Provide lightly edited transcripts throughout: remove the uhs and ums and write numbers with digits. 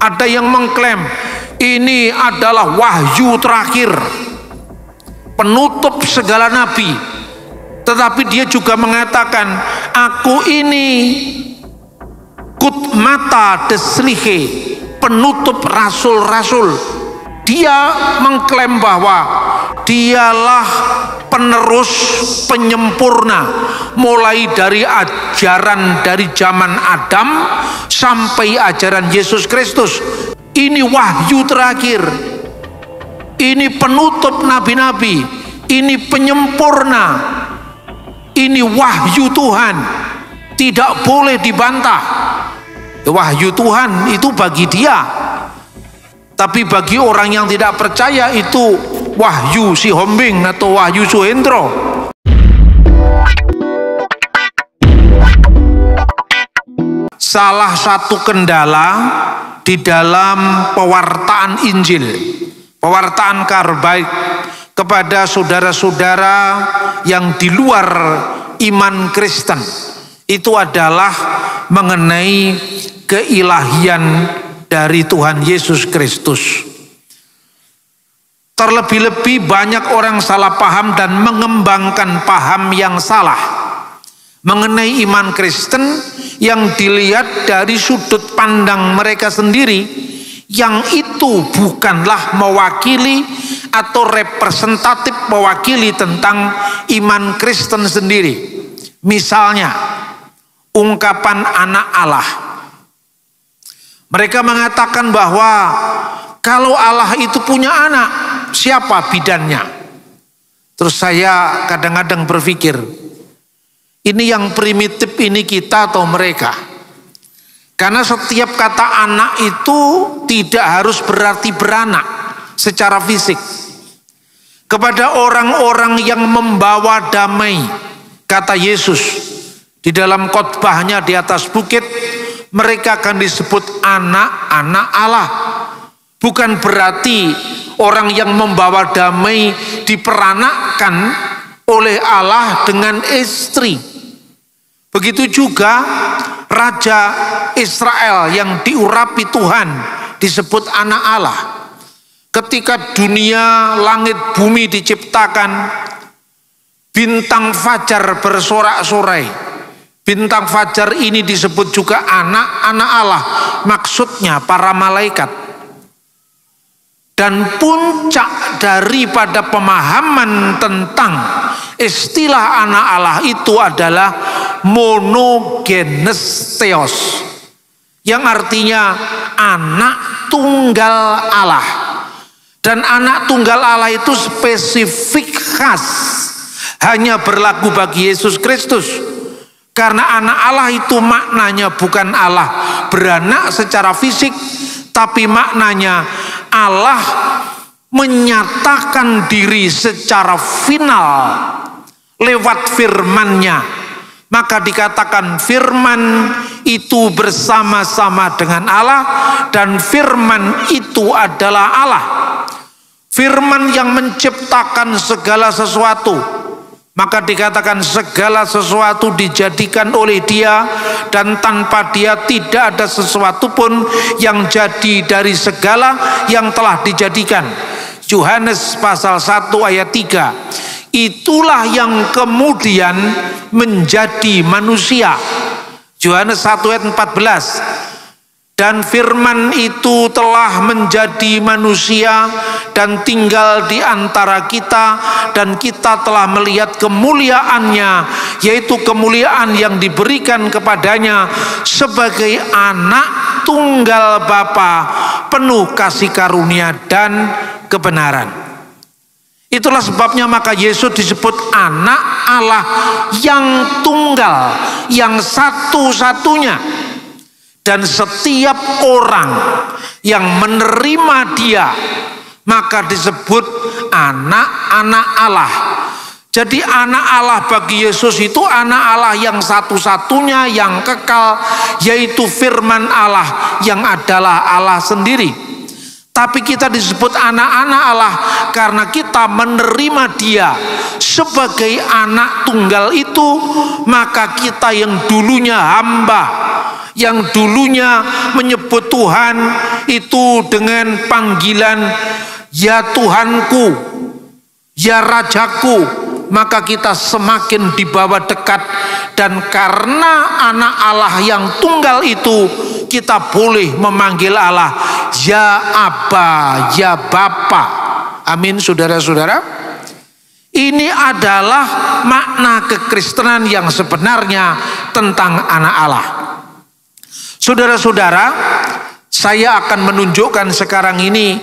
Ada yang mengklaim ini adalah wahyu terakhir, penutup segala nabi. Tetapi dia juga mengatakan, aku ini kut mata deslihe, penutup rasul-rasul. Dia mengklaim bahwa dialah penerus penyempurna, mulai dari ajaran dari zaman Adam sampai ajaran Yesus Kristus. Ini wahyu terakhir, ini penutup nabi-nabi, ini penyempurna, ini wahyu Tuhan, tidak boleh dibantah. Wahyu Tuhan itu bagi dia, tapi bagi orang yang tidak percaya itu wahyu si Hombing atau wahyu Suhendro. Salah satu kendala di dalam pewartaan Injil, pewartaan kabar baik kepada saudara-saudara yang di luar iman Kristen, itu adalah mengenai keilahian dari Tuhan Yesus Kristus. Terlebih-lebih banyak orang salah paham dan mengembangkan paham yang salah mengenai iman Kristen yang dilihat dari sudut pandang mereka sendiri, yang itu bukanlah mewakili atau representatif mewakili tentang iman Kristen sendiri. Misalnya ungkapan anak Allah. Mereka mengatakan bahwa kalau Allah itu punya anak, siapa bidannya? Terus saya kadang-kadang berpikir, ini yang primitif ini kita atau mereka? Karena setiap kata anak itu tidak harus berarti beranak secara fisik. Kepada orang-orang yang membawa damai, kata Yesus di dalam khotbahnya di atas bukit, mereka akan disebut anak-anak Allah. Bukan berarti orang yang membawa damai diperanakkan oleh Allah dengan istri. Begitu juga Raja Israel yang diurapi Tuhan disebut anak Allah. Ketika dunia, langit, bumi diciptakan, bintang fajar bersorak-sorai. Bintang fajar ini disebut juga anak-anak Allah, maksudnya para malaikat. Dan puncak daripada pemahaman tentang istilah anak Allah itu adalah monogenes theos, yang artinya anak tunggal Allah. Dan anak tunggal Allah itu spesifik khas, hanya berlaku bagi Yesus Kristus. Karena anak Allah itu maknanya bukan Allah beranak secara fisik, tapi maknanya Allah menyatakan diri secara final lewat firman-Nya. Maka dikatakan firman itu bersama-sama dengan Allah, dan firman itu adalah Allah. Firman yang menciptakan segala sesuatu. Maka dikatakan segala sesuatu dijadikan oleh Dia, dan tanpa Dia tidak ada sesuatu pun yang jadi dari segala yang telah dijadikan. Yohanes pasal 1 ayat 3. Itulah yang kemudian menjadi manusia. Yohanes 1 ayat 14. Dan firman itu telah menjadi manusia dan tinggal di antara kita, dan kita telah melihat kemuliaannya, yaitu kemuliaan yang diberikan kepadanya sebagai anak tunggal Bapa, penuh kasih karunia dan kebenaran. Itulah sebabnya maka Yesus disebut anak Allah yang tunggal, yang satu-satunya. Dan setiap orang yang menerima Dia maka disebut anak-anak Allah. Jadi anak Allah bagi Yesus itu anak Allah yang satu-satunya, yang kekal, yaitu firman Allah yang adalah Allah sendiri. Tapi kita disebut anak-anak Allah karena kita menerima Dia sebagai anak tunggal itu. Maka kita yang dulunya hamba, yang dulunya menyebut Tuhan itu dengan panggilan ya Tuhanku, ya Rajaku, maka kita semakin dibawa dekat. Dan karena anak Allah yang tunggal itu, kita boleh memanggil Allah ya Aba, ya Bapa. Amin, saudara-saudara. Ini adalah makna kekristenan yang sebenarnya tentang anak Allah. Saudara-saudara, saya akan menunjukkan sekarang ini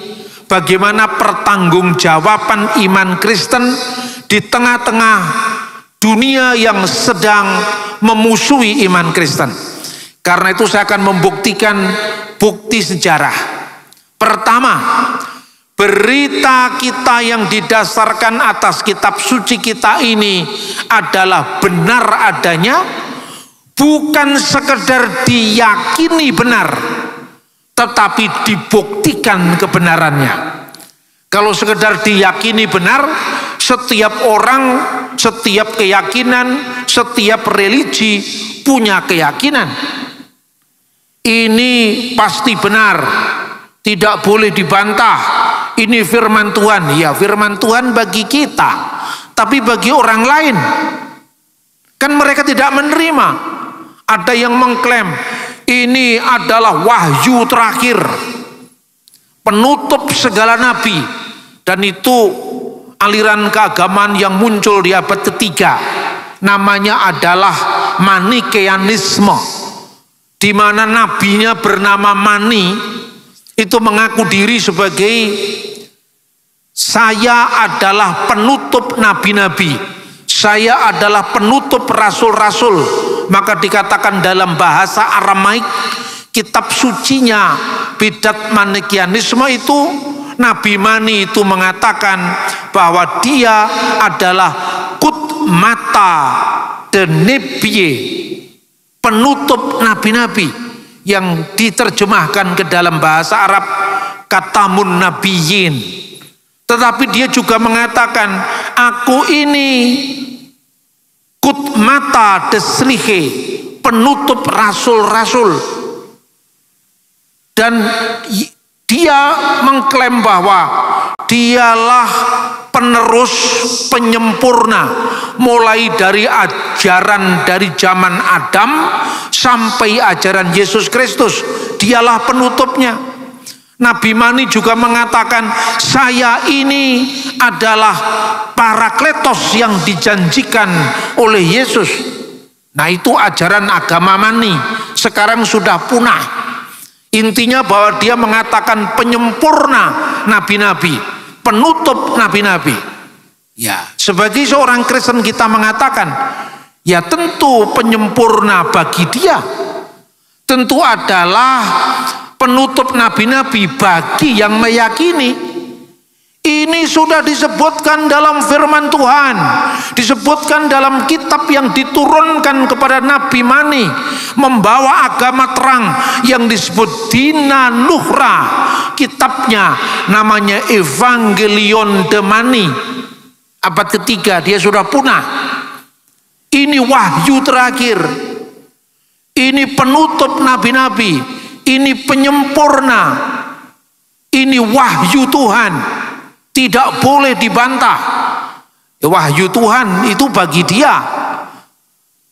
bagaimana pertanggungjawaban iman Kristen di tengah-tengah dunia yang sedang memusuhi iman Kristen. Karena itu saya akan membuktikan bukti sejarah. Pertama, berita kita yang didasarkan atas kitab suci kita ini adalah benar adanya, bukan sekedar diyakini benar, tetapi dibuktikan kebenarannya. Kalau sekedar diyakini benar, setiap orang, setiap keyakinan, setiap religi punya keyakinan. Ini pasti benar, tidak boleh dibantah. Ini firman Tuhan, ya firman Tuhan bagi kita, tapi bagi orang lain, kan mereka tidak menerima. Ada yang mengklaim ini adalah wahyu terakhir, penutup segala nabi, dan itu aliran keagamaan yang muncul di abad ketiga. Namanya adalah Manikeanisme, di mana nabinya bernama Mani, itu mengaku diri sebagai saya adalah penutup nabi-nabi, saya adalah penutup rasul-rasul. Maka dikatakan dalam bahasa Aramaik, kitab sucinya Bidat Manikeanisme itu, Nabi Mani itu mengatakan bahwa dia adalah kut mata de nebie, penutup nabi-nabi, yang diterjemahkan ke dalam bahasa Arab katamun nabiyin. Tetapi dia juga mengatakan, aku ini kut mata deslihe, penutup rasul-rasul. Dan dia mengklaim bahwa dialah penerus penyempurna, mulai dari ajaran dari zaman Adam sampai ajaran Yesus Kristus, dialah penutupnya. Nabi Mani juga mengatakan, saya ini adalah Parakletos yang dijanjikan oleh Yesus. Nah, itu ajaran agama Mani, sekarang sudah punah. Intinya bahwa dia mengatakan penyempurna nabi-nabi, penutup nabi-nabi. Ya, sebagai seorang Kristen kita mengatakan, ya tentu penyempurna bagi dia tentu adalah penutup nabi-nabi bagi yang meyakini. Ini sudah disebutkan dalam firman Tuhan, disebutkan dalam kitab yang diturunkan kepada Nabi Mani, membawa agama terang yang disebut Dina Nuhra. Kitabnya namanya Evangelion de Mani, abad ketiga, dia sudah punah. Ini wahyu terakhir, ini penutup nabi-nabi, ini penyempurna, ini wahyu Tuhan, tidak boleh dibantah. Wahyu Tuhan itu bagi dia,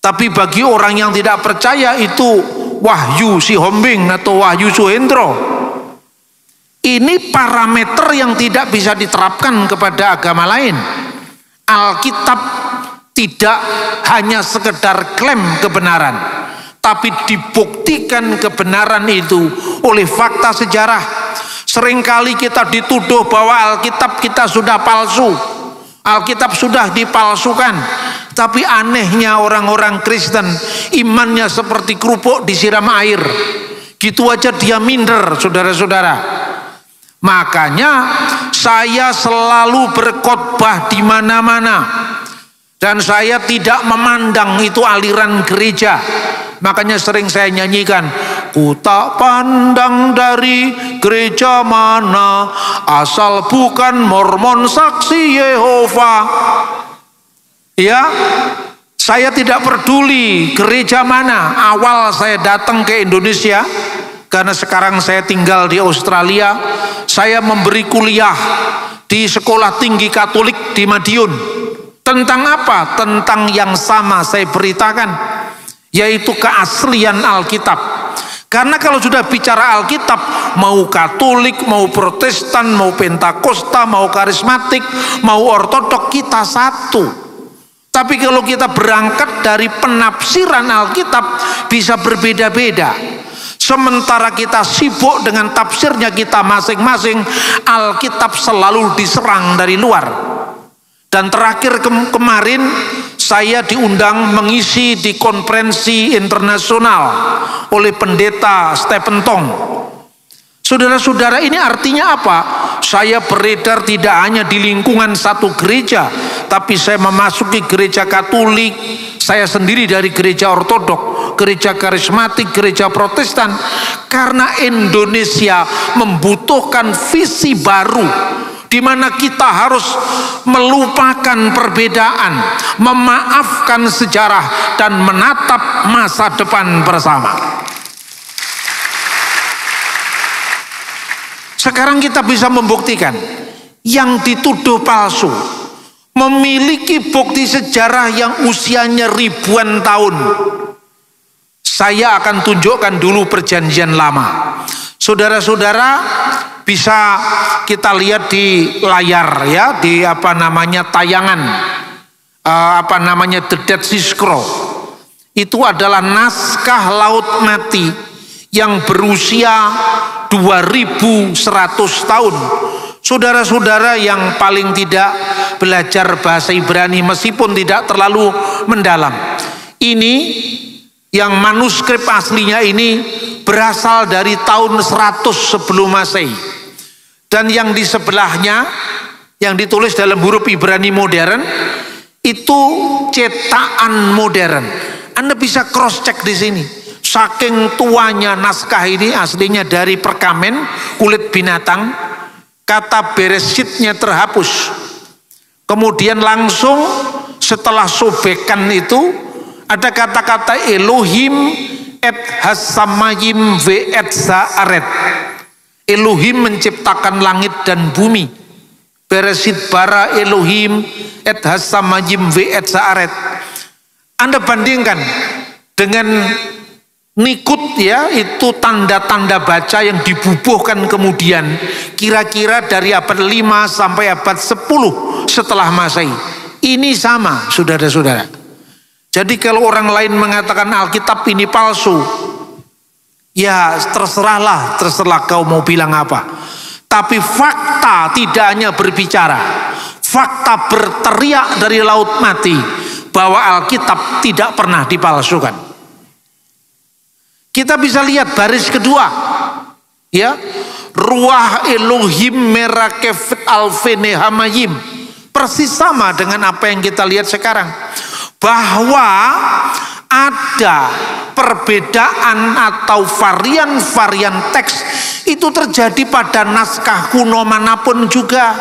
tapi bagi orang yang tidak percaya itu wahyu si Hombing atau wahyu Suhendro. Ini parameter yang tidak bisa diterapkan kepada agama lain. Alkitab tidak hanya sekedar klaim kebenaran, tapi dibuktikan kebenaran itu oleh fakta sejarah. Seringkali kita dituduh bahwa Alkitab kita sudah palsu, Alkitab sudah dipalsukan. Tapi anehnya orang-orang Kristen, imannya seperti kerupuk disiram air, gitu aja dia minder, saudara-saudara. Makanya saya selalu berkhotbah di mana-mana, dan saya tidak memandang itu aliran gereja. Makanya sering saya nyanyikan, ku tak pandang dari gereja mana, asal bukan Mormon saksi Yehova. Ya, Saya tidak peduli gereja mana. Awal saya datang ke Indonesia, karena sekarang saya tinggal di Australia, saya memberi kuliah di sekolah tinggi Katolik di Madiun. Tentang apa? Tentang yang sama saya beritakan, yaitu keaslian Alkitab. Karena kalau sudah bicara Alkitab, mau Katolik, mau Protestan, mau Pentakosta, mau Karismatik, mau Ortodok, kita satu. Tapi kalau kita berangkat dari penafsiran Alkitab, bisa berbeda-beda. Sementara kita sibuk dengan tafsirnya kita masing-masing, Alkitab selalu diserang dari luar. Dan terakhir kemarin saya diundang mengisi di konferensi internasional oleh pendeta Stephen Tong. Saudara-saudara, ini artinya apa? Saya beredar tidak hanya di lingkungan satu gereja, tapi saya memasuki gereja Katolik, saya sendiri dari gereja Ortodok, gereja Karismatik, gereja Protestan. Karena Indonesia membutuhkan visi baru, di mana kita harus melupakan perbedaan, memaafkan sejarah, dan menatap masa depan bersama. Sekarang kita bisa membuktikan yang dituduh palsu memiliki bukti sejarah yang usianya ribuan tahun. Saya akan tunjukkan dulu perjanjian lama. Saudara-saudara, bisa kita lihat di layar ya, di tayangan The Dead Sea Scroll. Itu adalah naskah Laut Mati yang berusia 2100 tahun. Saudara-saudara yang paling tidak belajar bahasa Ibrani, meskipun tidak terlalu mendalam, ini yang manuskrip aslinya ini berasal dari tahun 100 sebelum Masehi. Dan yang di sebelahnya, yang ditulis dalam huruf Ibrani modern, itu cetakan modern. Anda bisa cross check di sini. Saking tuanya naskah ini, aslinya dari perkamen kulit binatang, kata Bereshitnya terhapus. Kemudian langsung setelah sobekan itu ada kata-kata Elohim et hasamayim ve et zaaret. Elohim menciptakan langit dan bumi. Bereshit bara Elohim et hasamayim ve et zaaret. Anda bandingkan dengan Nikut ya, itu tanda-tanda baca yang dibubuhkan kemudian kira-kira dari abad 5 sampai abad 10 setelah Masehi. Ini sama, saudara-saudara. Jadi kalau orang lain mengatakan Alkitab ini palsu, ya terserah kau mau bilang apa. Tapi fakta tidak hanya berbicara, fakta berteriak dari Laut Mati bahwa Alkitab tidak pernah dipalsukan. Kita bisa lihat baris kedua, ya, Ruah Elohim merakefet alfene hamayim, persis sama dengan apa yang kita lihat sekarang, bahwa ada perbedaan atau varian-varian teks itu terjadi pada naskah kuno manapun juga.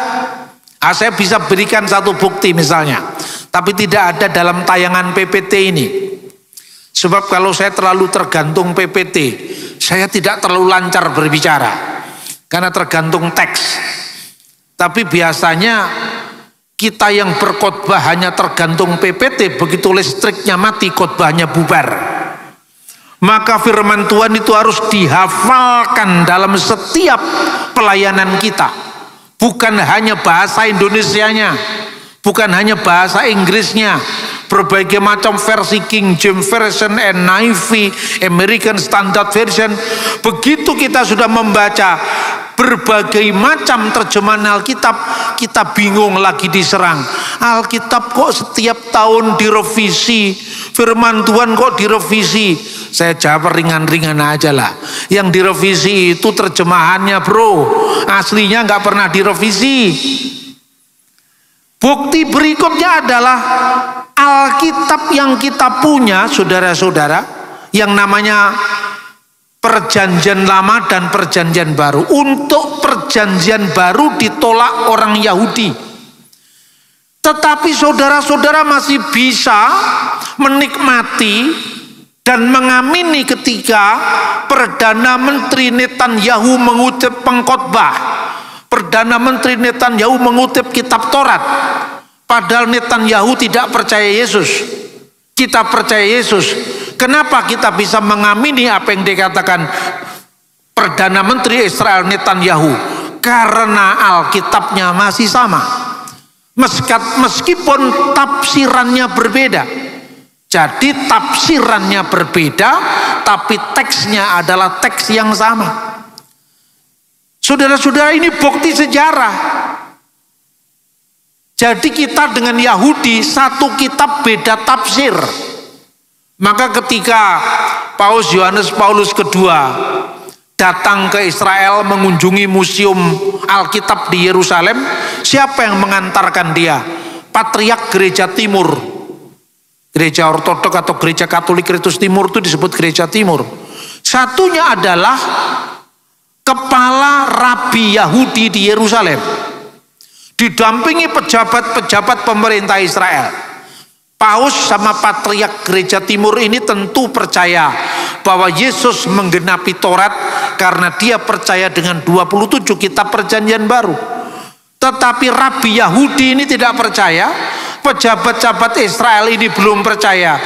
Saya bisa berikan satu bukti misalnya, tapi tidak ada dalam tayangan PPT ini. Sebab kalau saya terlalu tergantung PPT, saya tidak terlalu lancar berbicara, karena tergantung teks. Tapi biasanya kita yang berkhotbah hanya tergantung PPT, begitu listriknya mati khotbahnya bubar. Maka firman Tuhan itu harus dihafalkan dalam setiap pelayanan kita. Bukan hanya bahasa Indonesianya, bukan hanya bahasa Inggrisnya, berbagai macam versi King James Version, NIV, American Standard Version. Begitu kita sudah membaca berbagai macam terjemahan Alkitab, kita bingung lagi diserang. Alkitab kok setiap tahun direvisi, firman Tuhan kok direvisi. Saya jawab ringan-ringan aja lah. Yang direvisi itu terjemahannya bro, aslinya nggak pernah direvisi. Bukti berikutnya adalah Alkitab yang kita punya, saudara-saudara, yang namanya Perjanjian Lama dan Perjanjian Baru. Untuk Perjanjian Baru ditolak orang Yahudi, tetapi saudara-saudara masih bisa menikmati dan mengamini ketika Perdana Menteri Netanyahu mengutip pengkhotbah. Perdana Menteri Netanyahu mengutip kitab Taurat. Padahal Netanyahu tidak percaya Yesus. Kita percaya Yesus. Kenapa kita bisa mengamini apa yang dikatakan Perdana Menteri Israel Netanyahu? Karena Alkitabnya masih sama. Meskipun tafsirannya berbeda. Jadi tafsirannya berbeda, tapi teksnya adalah teks yang sama. Saudara-saudara, ini bukti sejarah. Jadi kita dengan Yahudi satu kitab beda tafsir. Maka ketika Yohanes Paulus II datang ke Israel mengunjungi museum Alkitab di Yerusalem, siapa yang mengantarkan dia? Patriark Gereja Timur. Gereja Ortodok atau Gereja Katolik Kristus Timur itu disebut Gereja Timur. Satunya adalah kepala rabi Yahudi di Yerusalem, didampingi pejabat-pejabat pemerintah Israel. Paus sama Patriark Gereja Timur ini tentu percaya bahwa Yesus menggenapi Taurat karena dia percaya dengan 27 kitab Perjanjian Baru. Tetapi rabi Yahudi ini tidak percaya, pejabat-pejabat Israel ini belum percaya,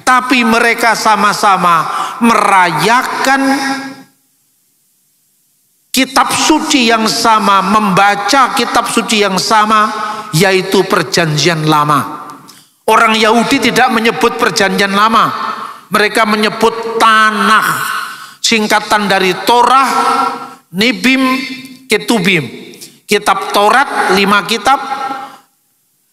tapi mereka sama-sama merayakan kitab suci yang sama, membaca kitab suci yang sama, yaitu Perjanjian Lama. Orang Yahudi tidak menyebut Perjanjian Lama, mereka menyebut Tanakh, singkatan dari Torah, Nebim, Ketubim. Kitab Taurat 5 kitab,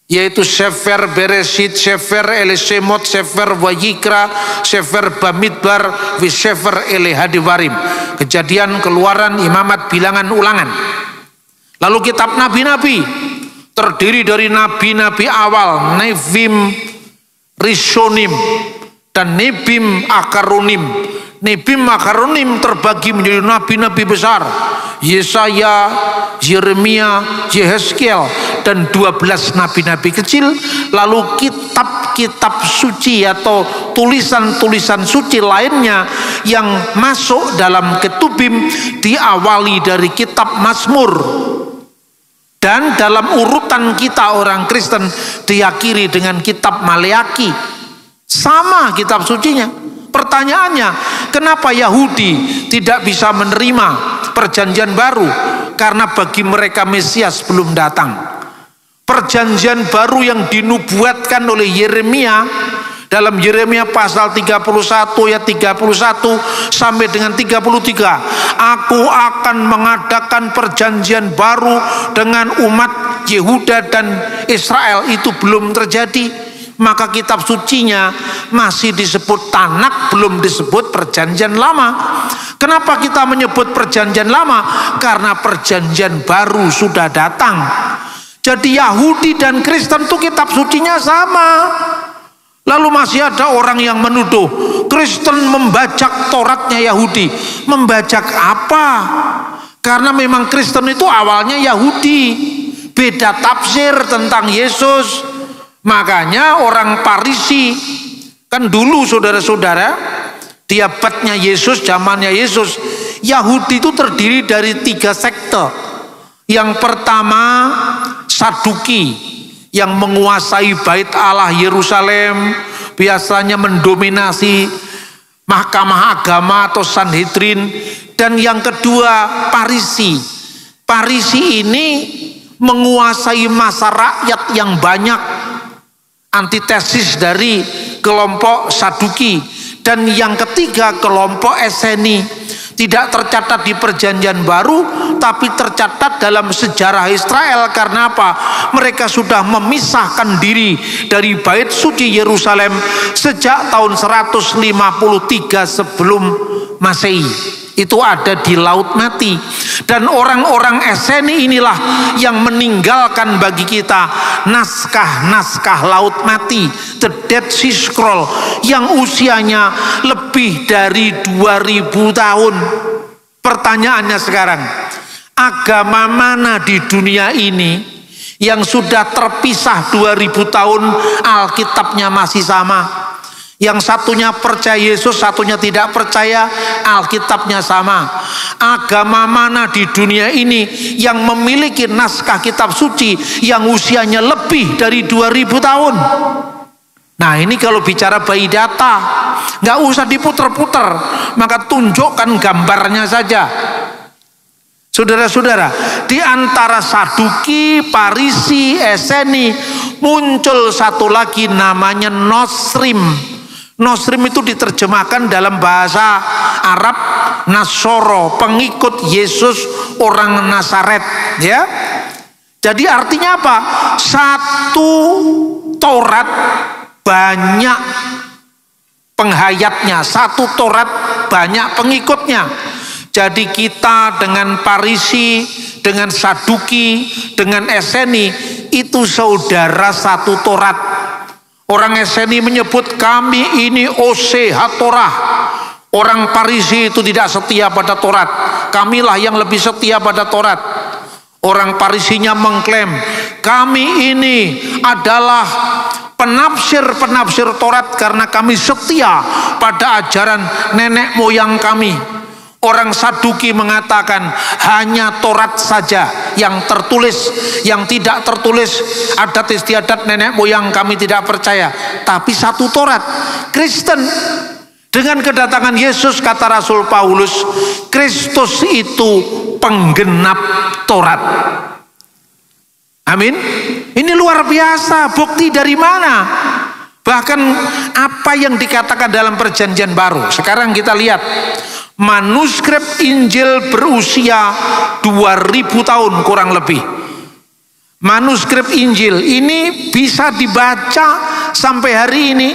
yaitu Sefer Bereshit, Sefer Elishemot, Sefer Vayikra, Sefer Bamidbar, Sefer Elehadivarim. Kejadian, Keluaran, Imamat, Bilangan, Ulangan. Lalu kitab nabi-nabi terdiri dari nabi-nabi awal, Nevim, Rishonim, dan Nebim Akaronim. Nebim Akaronim terbagi menjadi nabi-nabi besar, Yesaya, Yeremia, Yehezkiel, dan 12 nabi-nabi kecil. Lalu kitab-kitab suci atau tulisan-tulisan suci lainnya yang masuk dalam Ketubim diawali dari kitab Mazmur, dan dalam urutan kita orang Kristen diakhiri dengan kitab Maleaki. Sama kitab sucinya. Pertanyaannya, kenapa Yahudi tidak bisa menerima Perjanjian Baru? Karena bagi mereka Mesias belum datang. Perjanjian Baru yang dinubuatkan oleh Yeremia dalam Yeremia pasal 31 ayat 31 sampai dengan 33, aku akan mengadakan perjanjian baru dengan umat Yehuda dan Israel, itu belum terjadi. Maka kitab sucinya masih disebut Tanakh, belum disebut Perjanjian Lama. Kenapa kita menyebut Perjanjian Lama? Karena Perjanjian Baru sudah datang. Jadi Yahudi dan Kristen itu kitab sucinya sama. Lalu masih ada orang yang menuduh Kristen membajak Tauratnya Yahudi. Membajak apa? Karena memang Kristen itu awalnya Yahudi, beda tafsir tentang Yesus. Makanya orang Parisi, kan dulu saudara-saudara, di abadnya Yesus, zamannya Yesus, Yahudi itu terdiri dari 3 sekte. Yang pertama Saduki, yang menguasai bait Allah Yerusalem, biasanya mendominasi mahkamah agama atau Sanhedrin. Dan yang kedua Parisi. Parisi ini menguasai massa rakyat yang banyak, antitesis dari kelompok Saduki. Dan yang ketiga kelompok Eseni, tidak tercatat di Perjanjian Baru tapi tercatat dalam sejarah Israel. Karena apa? Mereka sudah memisahkan diri dari bait suci Yerusalem sejak tahun 153 sebelum Masehi. Itu ada di Laut Mati. Dan orang-orang Eseni inilah yang meninggalkan bagi kita naskah-naskah Laut Mati, The Dead Sea Scroll, yang usianya lebih dari 2000 tahun. Pertanyaannya sekarang, agama mana di dunia ini yang sudah terpisah 2000 tahun Alkitabnya masih sama? Yang satunya percaya Yesus, satunya tidak percaya, Alkitabnya sama. Agama mana di dunia ini yang memiliki naskah kitab suci yang usianya lebih dari 2000 tahun? Nah, ini kalau bicara bayi data, nggak usah diputer-puter, maka tunjukkan gambarnya saja. Saudara-saudara, di antara Saduki, Parisi, Eseni, muncul satu lagi namanya Nosrim. Nosrim itu diterjemahkan dalam bahasa Arab Nasoro, pengikut Yesus orang Nazaret, ya. Jadi artinya apa? Satu Taurat banyak penghayatnya, satu Taurat banyak pengikutnya. Jadi kita dengan Parisi, dengan Saduki, dengan Eseni itu saudara satu Taurat. Orang Eseni menyebut kami ini Oseha Torah. Orang Parisi itu tidak setia pada Taurat. Kamilah yang lebih setia pada Taurat. Orang Parisinya mengklaim kami ini adalah penafsir Taurat karena kami setia pada ajaran nenek moyang kami. Orang Saduki mengatakan hanya Taurat saja yang tertulis, yang tidak tertulis adat istiadat nenek moyang kami tidak percaya. Tapi satu Taurat. Kristen dengan kedatangan Yesus, kata Rasul Paulus, Kristus itu penggenap Taurat. Amin. Ini luar biasa. Bukti dari mana? Bahkan apa yang dikatakan dalam perjanjian baru. Sekarang kita lihat manuskrip Injil berusia 2000 tahun kurang lebih. Manuskrip Injil ini bisa dibaca sampai hari ini.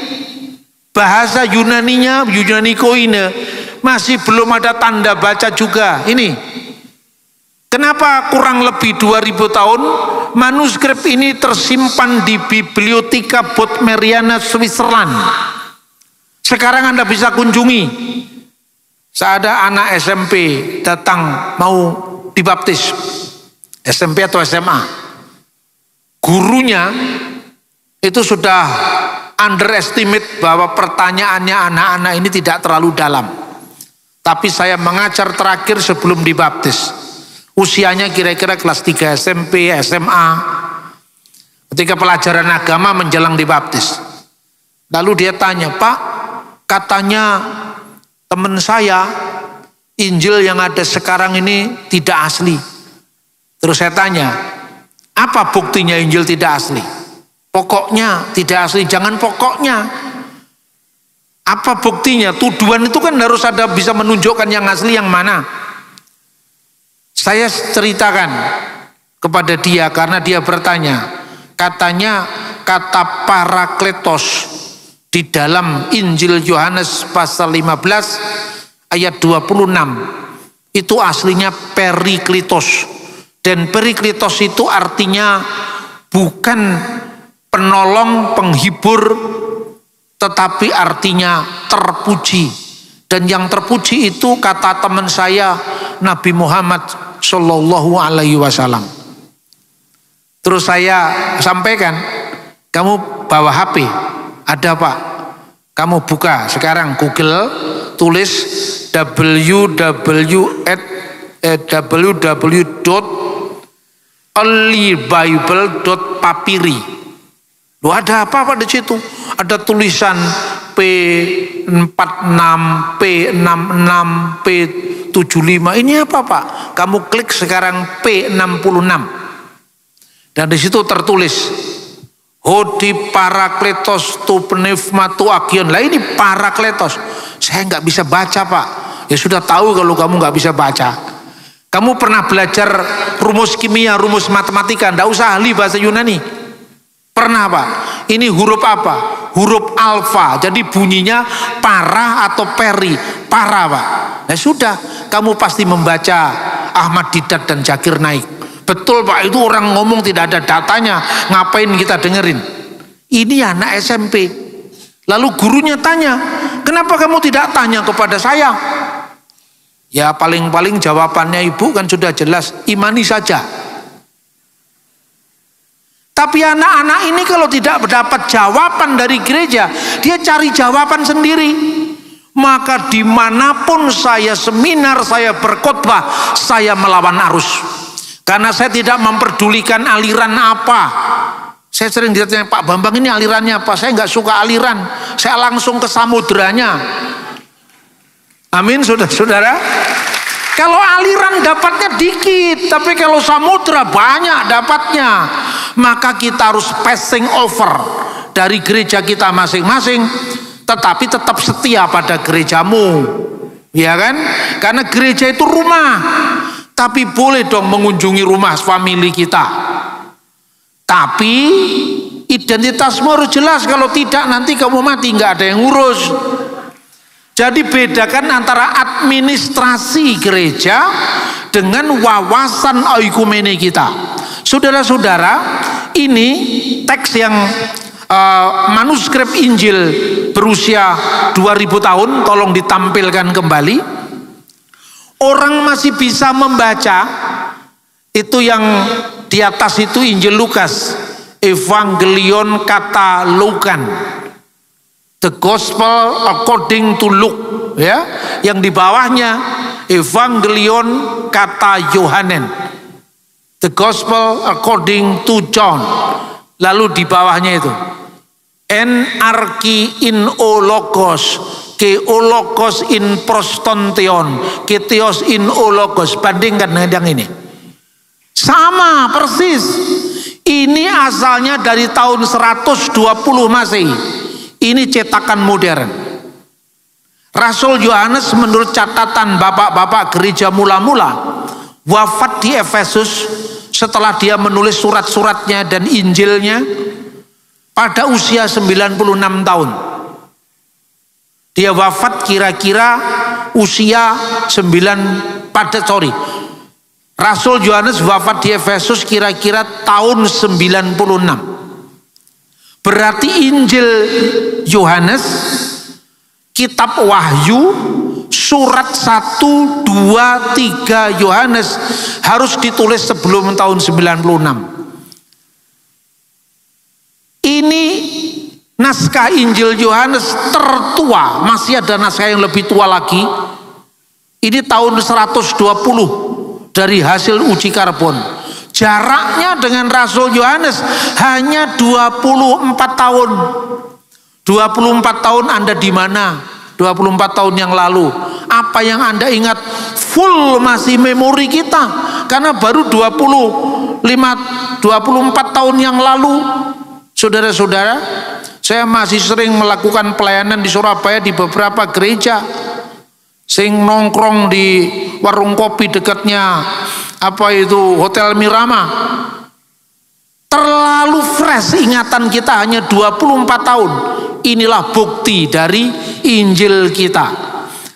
Bahasa Yunaninya, Yunani Koine, masih belum ada tanda baca juga. Ini kenapa kurang lebih 2000 tahun? Manuskrip ini tersimpan di Bibliotheca Bodmeriana Switzerland. Sekarang Anda bisa kunjungi. Seada anak SMP datang mau dibaptis, SMP atau SMA, gurunya itu sudah underestimate bahwa pertanyaannya anak-anak ini tidak terlalu dalam. Tapi saya mengajar terakhir sebelum dibaptis, usianya kira-kira kelas 3 SMP, SMA, ketika pelajaran agama menjelang dibaptis. Lalu dia tanya, Pak, katanya teman saya Injil yang ada sekarang ini tidak asli. Terus saya tanya, apa buktinya Injil tidak asli? Pokoknya tidak asli, jangan pokoknya. Apa buktinya? Tuduhan itu kan harus ada, bisa menunjukkan yang asli yang mana. Saya ceritakan kepada dia karena dia bertanya. Katanya kata Parakletos di dalam Injil Yohanes pasal 15 ayat 26 itu aslinya Periklitos. Dan Periklitos itu artinya bukan penolong, penghibur, tetapi artinya terpuji. Dan yang terpuji itu kata teman saya Nabi Muhammad Shallallahu Alaihi Wasallam. Terus saya sampaikan, kamu bawa HP, ada Pak? Kamu buka sekarang Google, tulis www.onlybible.papyri. Loh, ada apa di situ? Ada tulisan P46, P66, P75. Ini apa Pak? Kamu klik sekarang P66. Dan di situ tertulis Hodi Parakletos tu pneumatu agion. Lah ini Parakletos. Saya nggak bisa baca Pak. Ya sudah tahu kalau kamu nggak bisa baca. Kamu pernah belajar rumus kimia, rumus matematika, nggak usah ahli bahasa Yunani. Pernah Pak? Ini huruf apa? Huruf alfa. Jadi bunyinya para atau peri. Para Pak. Nah sudah, kamu pasti membaca Ahmad Didat dan Zakir Naik. Betul Pak, itu orang ngomong tidak ada datanya. Ngapain kita dengerin? Ini anak SMP. Lalu gurunya tanya, kenapa kamu tidak tanya kepada saya? Ya paling-paling jawabannya ibu kan sudah jelas, imani saja. Tapi anak-anak ini kalau tidak mendapat jawaban dari gereja, dia cari jawaban sendiri. Maka dimanapun saya seminar, saya berkhotbah, saya melawan arus. Karena saya tidak memperdulikan aliran apa. Saya sering ditanya, Pak Bambang ini alirannya apa? Saya nggak suka aliran, saya langsung ke samudranya. Amin, saudara-saudara. Kalau aliran dapatnya dikit, tapi kalau samudra banyak dapatnya. Maka kita harus passing over dari gereja kita masing-masing, tetapi tetap setia pada gerejamu, ya kan? Karena gereja itu rumah, tapi boleh dong mengunjungi rumah famili kita. Tapi identitasmu harus jelas, kalau tidak nanti kamu mati nggak ada yang ngurus. Jadi bedakan antara administrasi gereja dengan wawasan oikumene kita. Saudara-saudara, ini teks yang manuskrip Injil berusia 2000 tahun, tolong ditampilkan kembali. Orang masih bisa membaca. Itu yang di atas itu Injil Lukas, Evangelion Katalogan, The Gospel according to Luke, ya. Yang di bawahnya Evangelion kata Yohanes, The Gospel according to John. Lalu di bawahnya itu Enarki in ologos, ke ologos in prostonteon, ke theos in ologos. Bandingkan dengan yang ini. Sama persis. Ini asalnya dari tahun 120 Masehi. Ini cetakan modern. Rasul Yohanes menurut catatan bapak-bapak gereja mula-mula wafat di Efesus setelah dia menulis surat-suratnya dan Injilnya pada usia 96 tahun. Dia wafat kira-kira usia Rasul Yohanes wafat di Efesus kira-kira tahun 96. Berarti Injil Yohanes, kitab Wahyu, surat 1, 2, 3 Yohanes harus ditulis sebelum tahun 96. Ini naskah Injil Yohanes tertua, masih ada naskah yang lebih tua lagi. Ini tahun 120 dari hasil uji karbon. Jaraknya dengan Rasul Yohanes hanya 24 tahun. 24 tahun Anda di mana? 24 tahun yang lalu. Apa yang Anda ingat? Full masih memori kita. Karena baru 24 tahun yang lalu. Saudara-saudara, saya masih sering melakukan pelayanan di Surabaya di beberapa gereja. Sing nongkrong di warung kopi dekatnya Hotel Mirama. Terlalu fresh ingatan kita, hanya 24 tahun. Inilah bukti dari Injil kita.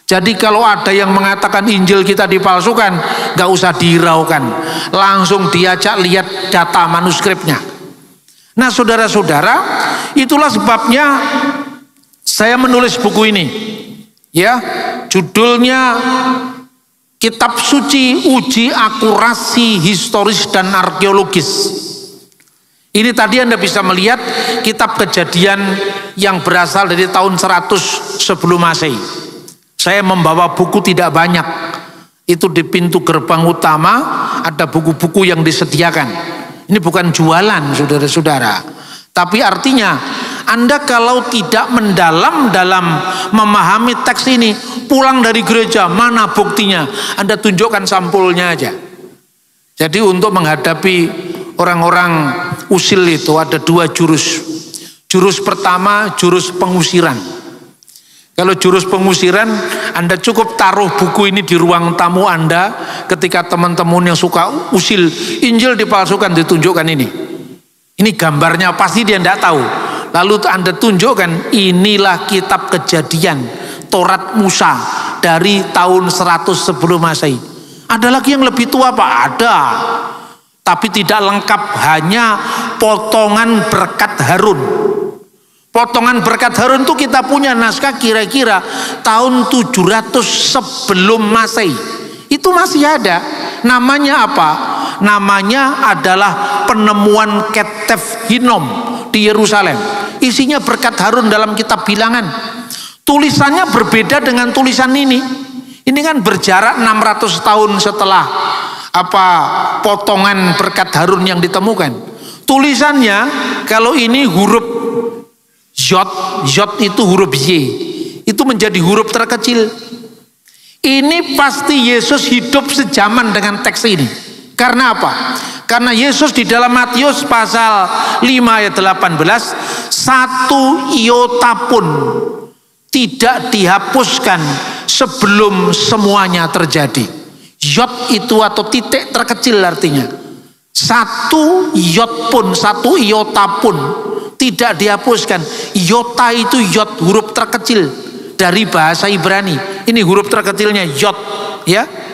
Jadi kalau ada yang mengatakan Injil kita dipalsukan, gak usah dihiraukan, langsung diajak lihat data manuskripnya. Nah saudara-saudara, itulah sebabnya saya menulis buku ini. Ya, judulnya Kitab Suci Uji Akurasi Historis dan Arkeologis. Ini tadi Anda bisa melihat kitab Kejadian yang berasal dari tahun 100 sebelum Masehi. Saya membawa buku tidak banyak. Itu di pintu gerbang utama ada buku-buku yang disediakan. Ini bukan jualan, saudara-saudara. Tapi artinya Anda kalau tidak mendalam dalam memahami teks ini, pulang dari gereja, mana buktinya? Anda tunjukkan sampulnya aja. Jadi untuk menghadapi orang-orang usil itu ada dua jurus. Jurus pertama, jurus pengusiran. Kalau jurus pengusiran, Anda cukup taruh buku ini di ruang tamu Anda ketika teman-teman yang suka usil Injil dipalsukan, ditunjukkan ini. Ini gambarnya, pasti dia tidak tahu. Lalu Anda tunjukkan, inilah kitab Kejadian, Taurat Musa dari tahun 100 sebelum Masehi. Ada lagi yang lebih tua Pak? Ada. Tapi tidak lengkap, hanya potongan berkat Harun. Potongan berkat Harun itu kita punya naskah kira-kira tahun 700 sebelum Masehi. Itu masih ada. Namanya apa? Namanya adalah penemuan Ketef Hinom di Yerusalem. Isinya berkat Harun dalam kitab Bilangan. Tulisannya berbeda dengan tulisan ini. Ini kan berjarak 600 tahun setelah potongan berkat Harun yang ditemukan. Tulisannya kalau ini huruf Yod itu huruf Y. Itu menjadi huruf terkecil. Ini pasti Yesus hidup sejaman dengan teks ini. Karena apa? Karena Yesus di dalam Matius pasal 5 ayat 18, satu iota pun tidak dihapuskan sebelum semuanya terjadi. Yod itu atau titik terkecil artinya. Satu yod pun, satu iota pun tidak dihapuskan. Iota itu yod, huruf terkecil dari bahasa Ibrani. Ini huruf terkecilnya yod, ya.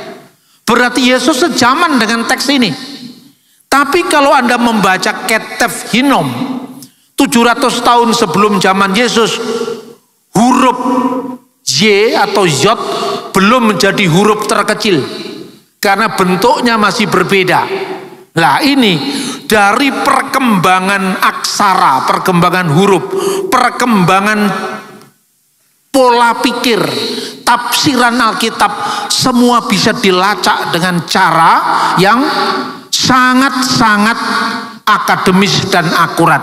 Berarti Yesus sejaman dengan teks ini. Tapi kalau Anda membaca Ketef Hinnom 700 tahun sebelum zaman Yesus, huruf Y atau Yod belum menjadi huruf terkecil karena bentuknya masih berbeda. Nah ini dari perkembangan aksara, perkembangan huruf, perkembangan pola pikir, tafsiran Alkitab, semua bisa dilacak dengan cara yang sangat-sangat akademis dan akurat.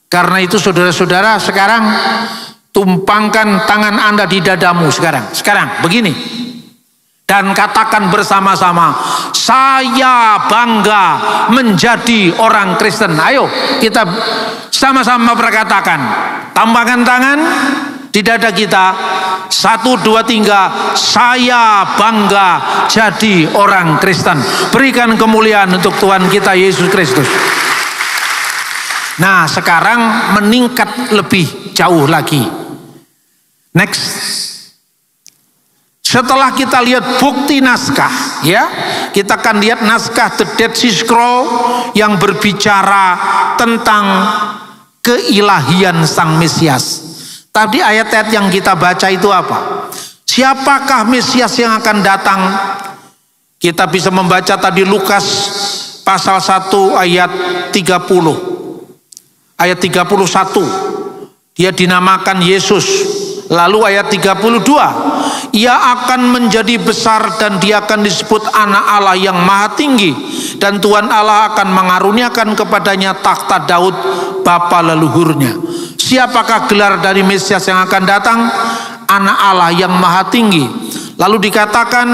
Karena itu saudara-saudara, sekarang tumpangkan tangan Anda di dadamu sekarang begini, dan katakan bersama-sama, saya bangga menjadi orang Kristen. Ayo kita sama-sama berkatakan, tampangkan tangan di dada kita. 1, 2, 3. Saya bangga jadi orang Kristen. Berikan kemuliaan untuk Tuhan kita Yesus Kristus. Nah sekarang meningkat lebih jauh lagi. Next. Setelah kita lihat bukti naskah, ya, kita akan lihat naskah The Dead Sea Scroll yang berbicara tentang keilahian Sang Mesias. Tadi ayat-ayat yang kita baca itu apa? Siapakah Mesias yang akan datang? Kita bisa membaca tadi Lukas pasal 1 ayat 30. Ayat 31. Dia dinamakan Yesus. Lalu ayat 32. Ia akan menjadi besar dan dia akan disebut anak Allah yang maha tinggi. Dan Tuhan Allah akan mengaruniakan kepadanya takhta Daud bapa leluhurnya. Siapakah gelar dari Mesias yang akan datang? Anak Allah yang maha tinggi. Lalu dikatakan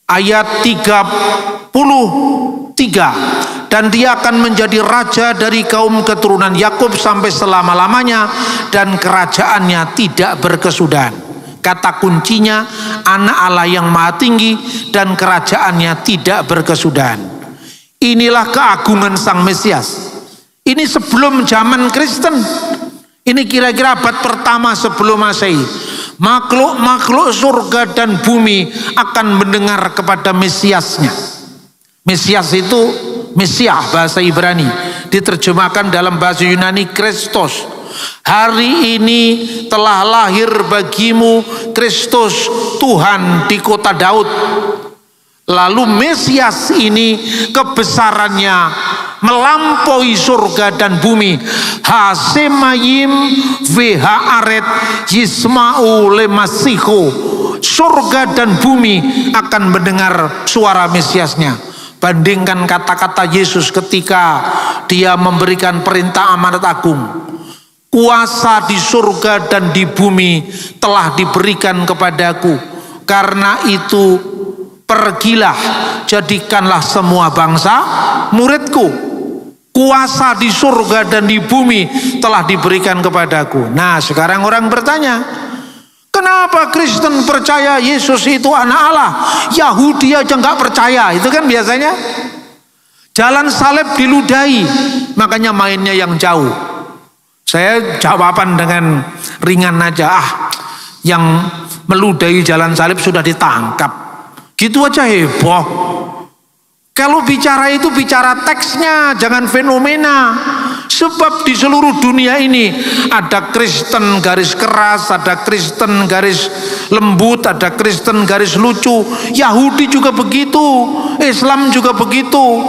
ayat 33, dan dia akan menjadi raja dari kaum keturunan Yakub sampai selama-lamanya, dan kerajaannya tidak berkesudahan. Kata kuncinya anak Allah yang maha tinggi dan kerajaannya tidak berkesudahan. Inilah keagungan Sang Mesias. Ini sebelum zaman Kristen. Ini kira-kira abad pertama sebelum Masehi. Makhluk-makhluk surga dan bumi akan mendengar kepada Mesiasnya. Mesias itu Mesiah bahasa Ibrani. Diterjemahkan dalam bahasa Yunani Kristus. Hari ini telah lahir bagimu Kristus Tuhan di kota Daud. Lalu Mesias ini kebesarannya melampaui surga dan bumi. Hasemayim veharet yisma'u lemasihu. Surga dan bumi akan mendengar suara Mesiasnya. Bandingkan kata-kata Yesus ketika dia memberikan perintah amanat agung. Kuasa di surga dan di bumi telah diberikan kepadaku. Karena itu pergilah, jadikanlah semua bangsa muridku. Kuasa di surga dan di bumi telah diberikan kepadaku. Nah sekarang orang bertanya, kenapa Kristen percaya Yesus itu anak Allah? Yahudi aja nggak percaya. Itu kan biasanya jalan salib diludahi, makanya mainnya yang jauh. Saya jawaban dengan ringan aja, yang meludahi jalan salib sudah ditangkap. Gitu aja heboh. Kalau bicara itu bicara teksnya, jangan fenomena. Sebab di seluruh dunia ini ada Kristen garis keras, ada Kristen garis lembut, ada Kristen garis lucu. Yahudi juga begitu, Islam juga begitu.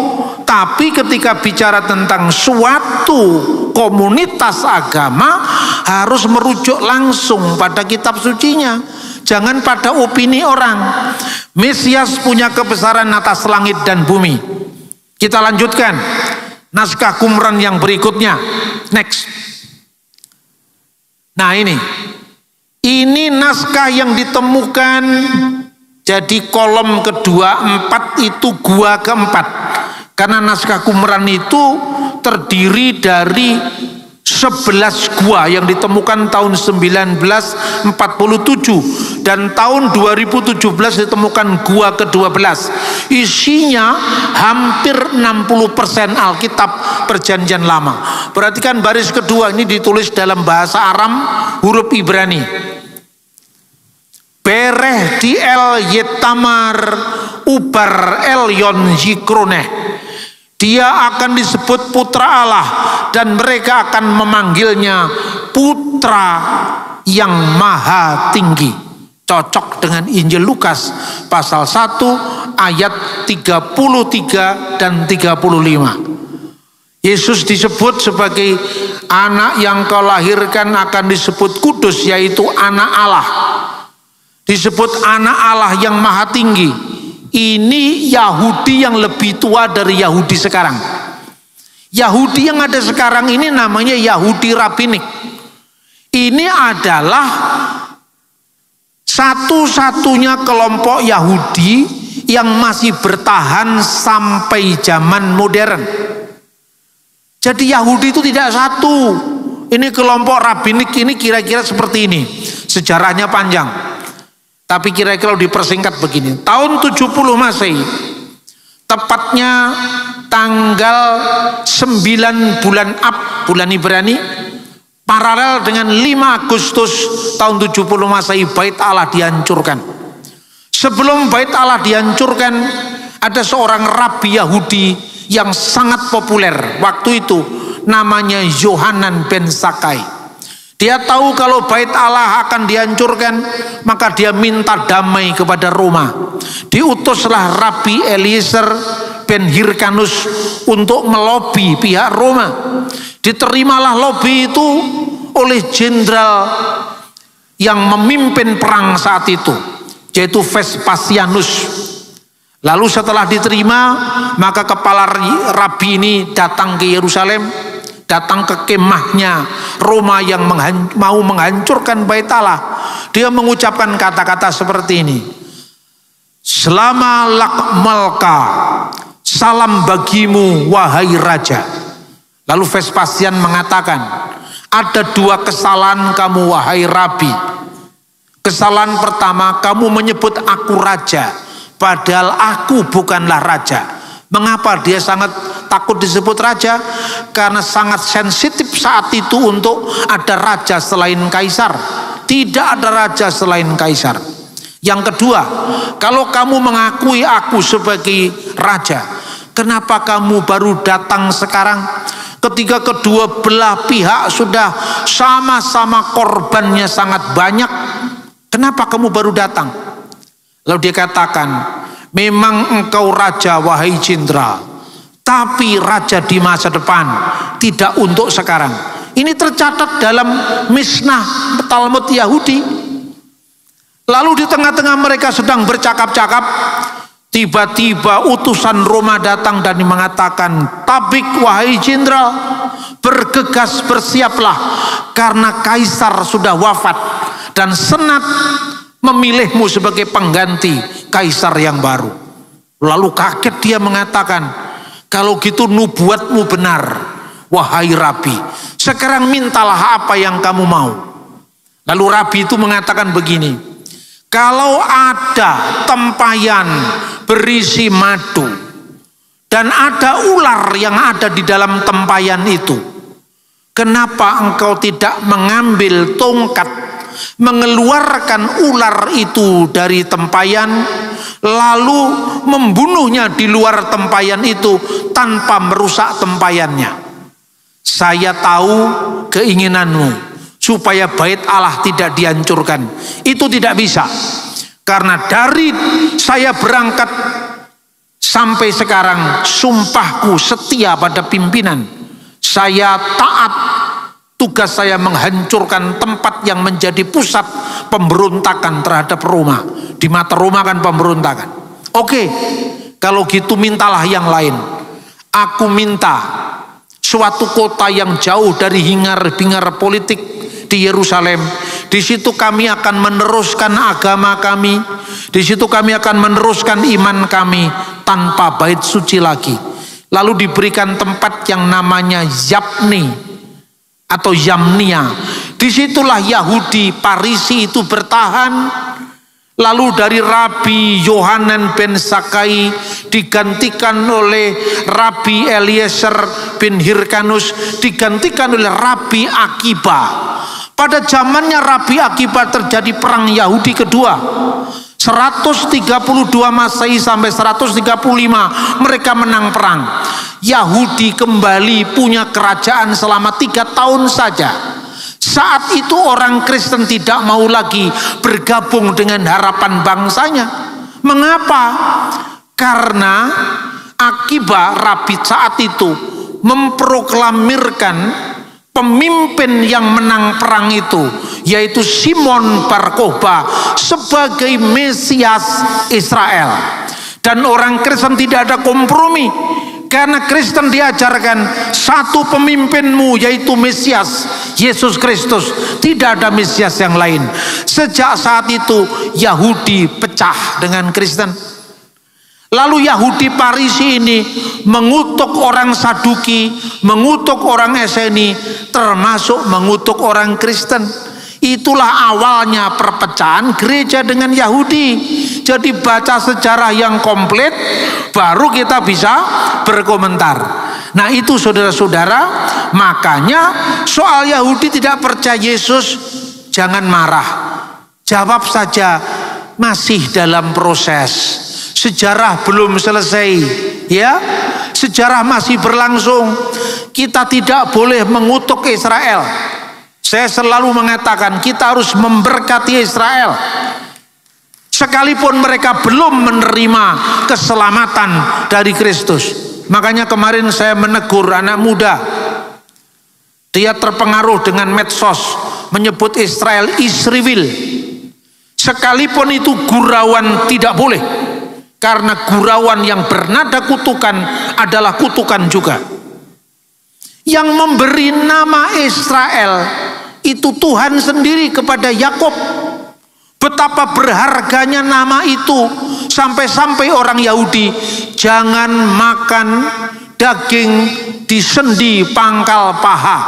Tapi ketika bicara tentang suatu komunitas agama harus merujuk langsung pada kitab sucinya, jangan pada opini orang. Mesias punya kebesaran atas langit dan bumi. Kita lanjutkan naskah Qumran yang berikutnya. Next. Nah ini naskah yang ditemukan. Jadi kolom kedua 4 itu gua keempat. Karena naskah Qumran itu terdiri dari 11 gua yang ditemukan tahun 1947 dan tahun 2017 ditemukan gua ke-12. Isinya hampir 60% Alkitab Perjanjian Lama. Perhatikan baris kedua, ini ditulis dalam bahasa Aram huruf Ibrani. Bereh di el yetamar ubar elyon yikroneh. Dia akan disebut putra Allah dan mereka akan memanggilnya putra yang maha tinggi. Cocok dengan Injil Lukas pasal 1 ayat 33 dan 35. Yesus disebut sebagai anak yang kau lahirkan akan disebut kudus, yaitu anak Allah. Disebut anak Allah yang maha tinggi. Ini Yahudi yang lebih tua dari Yahudi sekarang. Yahudi yang ada sekarang ini namanya Yahudi Rabbinik. Ini adalah satu-satunya kelompok Yahudi yang masih bertahan sampai zaman modern. Jadi Yahudi itu tidak satu. Ini kelompok Rabbinik ini kira-kira seperti ini. Sejarahnya panjang. Tapi kira-kira dipersingkat begini. Tahun 70 Masehi, tepatnya tanggal 9 bulan Ab, bulan Ibrani, paralel dengan 5 Agustus tahun 70 Masehi, Bait Allah dihancurkan. Sebelum Bait Allah dihancurkan, ada seorang rabi Yahudi yang sangat populer waktu itu, namanya Yohanan ben Zakkai. Dia tahu kalau Bait Allah akan dihancurkan, maka dia minta damai kepada Roma. Diutuslah Rabi Eliezer ben Hirkanus untuk melobi pihak Roma. Diterimalah lobi itu oleh jenderal yang memimpin perang saat itu, yaitu Vespasianus. Lalu setelah diterima, maka kepala rabi ini datang ke Yerusalem, datang ke kemahnya Roma yang mau menghancurkan Bait Allah. Dia mengucapkan kata-kata seperti ini. Selama lak malka, salam bagimu wahai raja. Lalu Vespasian mengatakan, ada 2 kesalahan kamu wahai rabi. Kesalahan pertama, kamu menyebut aku raja, padahal aku bukanlah raja. Mengapa dia sangat takut disebut raja? Karena sangat sensitif saat itu untuk ada raja selain kaisar. Tidak ada raja selain kaisar. Yang kedua, kalau kamu mengakui aku sebagai raja, kenapa kamu baru datang sekarang? Ketika kedua belah pihak sudah sama-sama korbannya sangat banyak, kenapa kamu baru datang? Lalu dia katakan, memang engkau raja wahai jenderal, tapi raja di masa depan, tidak untuk sekarang. Ini tercatat dalam Mishnah Talmud Yahudi. Lalu di tengah-tengah mereka sedang bercakap-cakap, tiba-tiba utusan Roma datang dan mengatakan, tabik wahai jenderal, bergegas bersiaplah, karena kaisar sudah wafat dan senat memilihmu sebagai pengganti kaisar yang baru. Lalu kaget dia mengatakan, kalau gitu nubuatmu benar wahai rabi, sekarang mintalah apa yang kamu mau. Lalu rabi itu mengatakan begini, kalau ada tempayan berisi madu dan ada ular yang ada di dalam tempayan itu, kenapa engkau tidak mengambil tongkat, mengeluarkan ular itu dari tempayan, lalu membunuhnya di luar tempayan itu tanpa merusak tempayannya? Saya tahu keinginanmu supaya Bait Allah tidak dihancurkan. Itu tidak bisa, karena dari saya berangkat sampai sekarang sumpahku setia pada pimpinan. Saya taat, tugas saya menghancurkan tempat yang menjadi pusat pemberontakan terhadap Roma. Di mata Roma kan pemberontakan. Oke, kalau gitu mintalah yang lain. Aku minta suatu kota yang jauh dari hingar-bingar politik di Yerusalem. Di situ kami akan meneruskan agama kami. Di situ kami akan meneruskan iman kami tanpa bait suci lagi. Lalu diberikan tempat yang namanya Yapni atau Yamnia. Disitulah Yahudi Parisi itu bertahan. Lalu dari Rabi Yohanan bin Zakkai digantikan oleh Rabi Eliezer bin Hirkanus, digantikan oleh Rabi Akiba. Pada zamannya Rabi Akiba terjadi perang Yahudi kedua. 132 Masehi sampai 135 mereka menang perang. Yahudi kembali punya kerajaan selama 3 tahun saja. Saat itu orang Kristen tidak mau lagi bergabung dengan harapan bangsanya. Mengapa? Karena Akiba Rabi saat itu memproklamirkan pemimpin yang menang perang itu, yaitu Simon Bar Kokhba, sebagai Mesias Israel. Dan orang Kristen tidak ada kompromi, karena Kristen diajarkan satu pemimpinmu, yaitu Mesias Yesus Kristus, tidak ada Mesias yang lain. Sejak saat itu Yahudi pecah dengan Kristen. Lalu Yahudi Parisi ini mengutuk orang Saduki, mengutuk orang Eseni, termasuk mengutuk orang Kristen. Itulah awalnya perpecahan gereja dengan Yahudi. Jadi baca sejarah yang komplit, baru kita bisa berkomentar. Nah itu saudara-saudara, makanya soal Yahudi tidak percaya Yesus, jangan marah. Jawab saja, masih dalam proses. Sejarah belum selesai, ya. Sejarah masih berlangsung. Kita tidak boleh mengutuk Israel. Saya selalu mengatakan kita harus memberkati Israel. Sekalipun mereka belum menerima keselamatan dari Kristus. Makanya kemarin saya menegur anak muda. Dia terpengaruh dengan medsos, menyebut Israel Israel. Sekalipun itu gurauan tidak boleh. Karena gurauan yang bernada kutukan adalah kutukan juga. Yang memberi nama Israel itu Tuhan sendiri kepada Yakub. Betapa berharganya nama itu, sampai-sampai orang Yahudi jangan makan daging di sendi pangkal paha.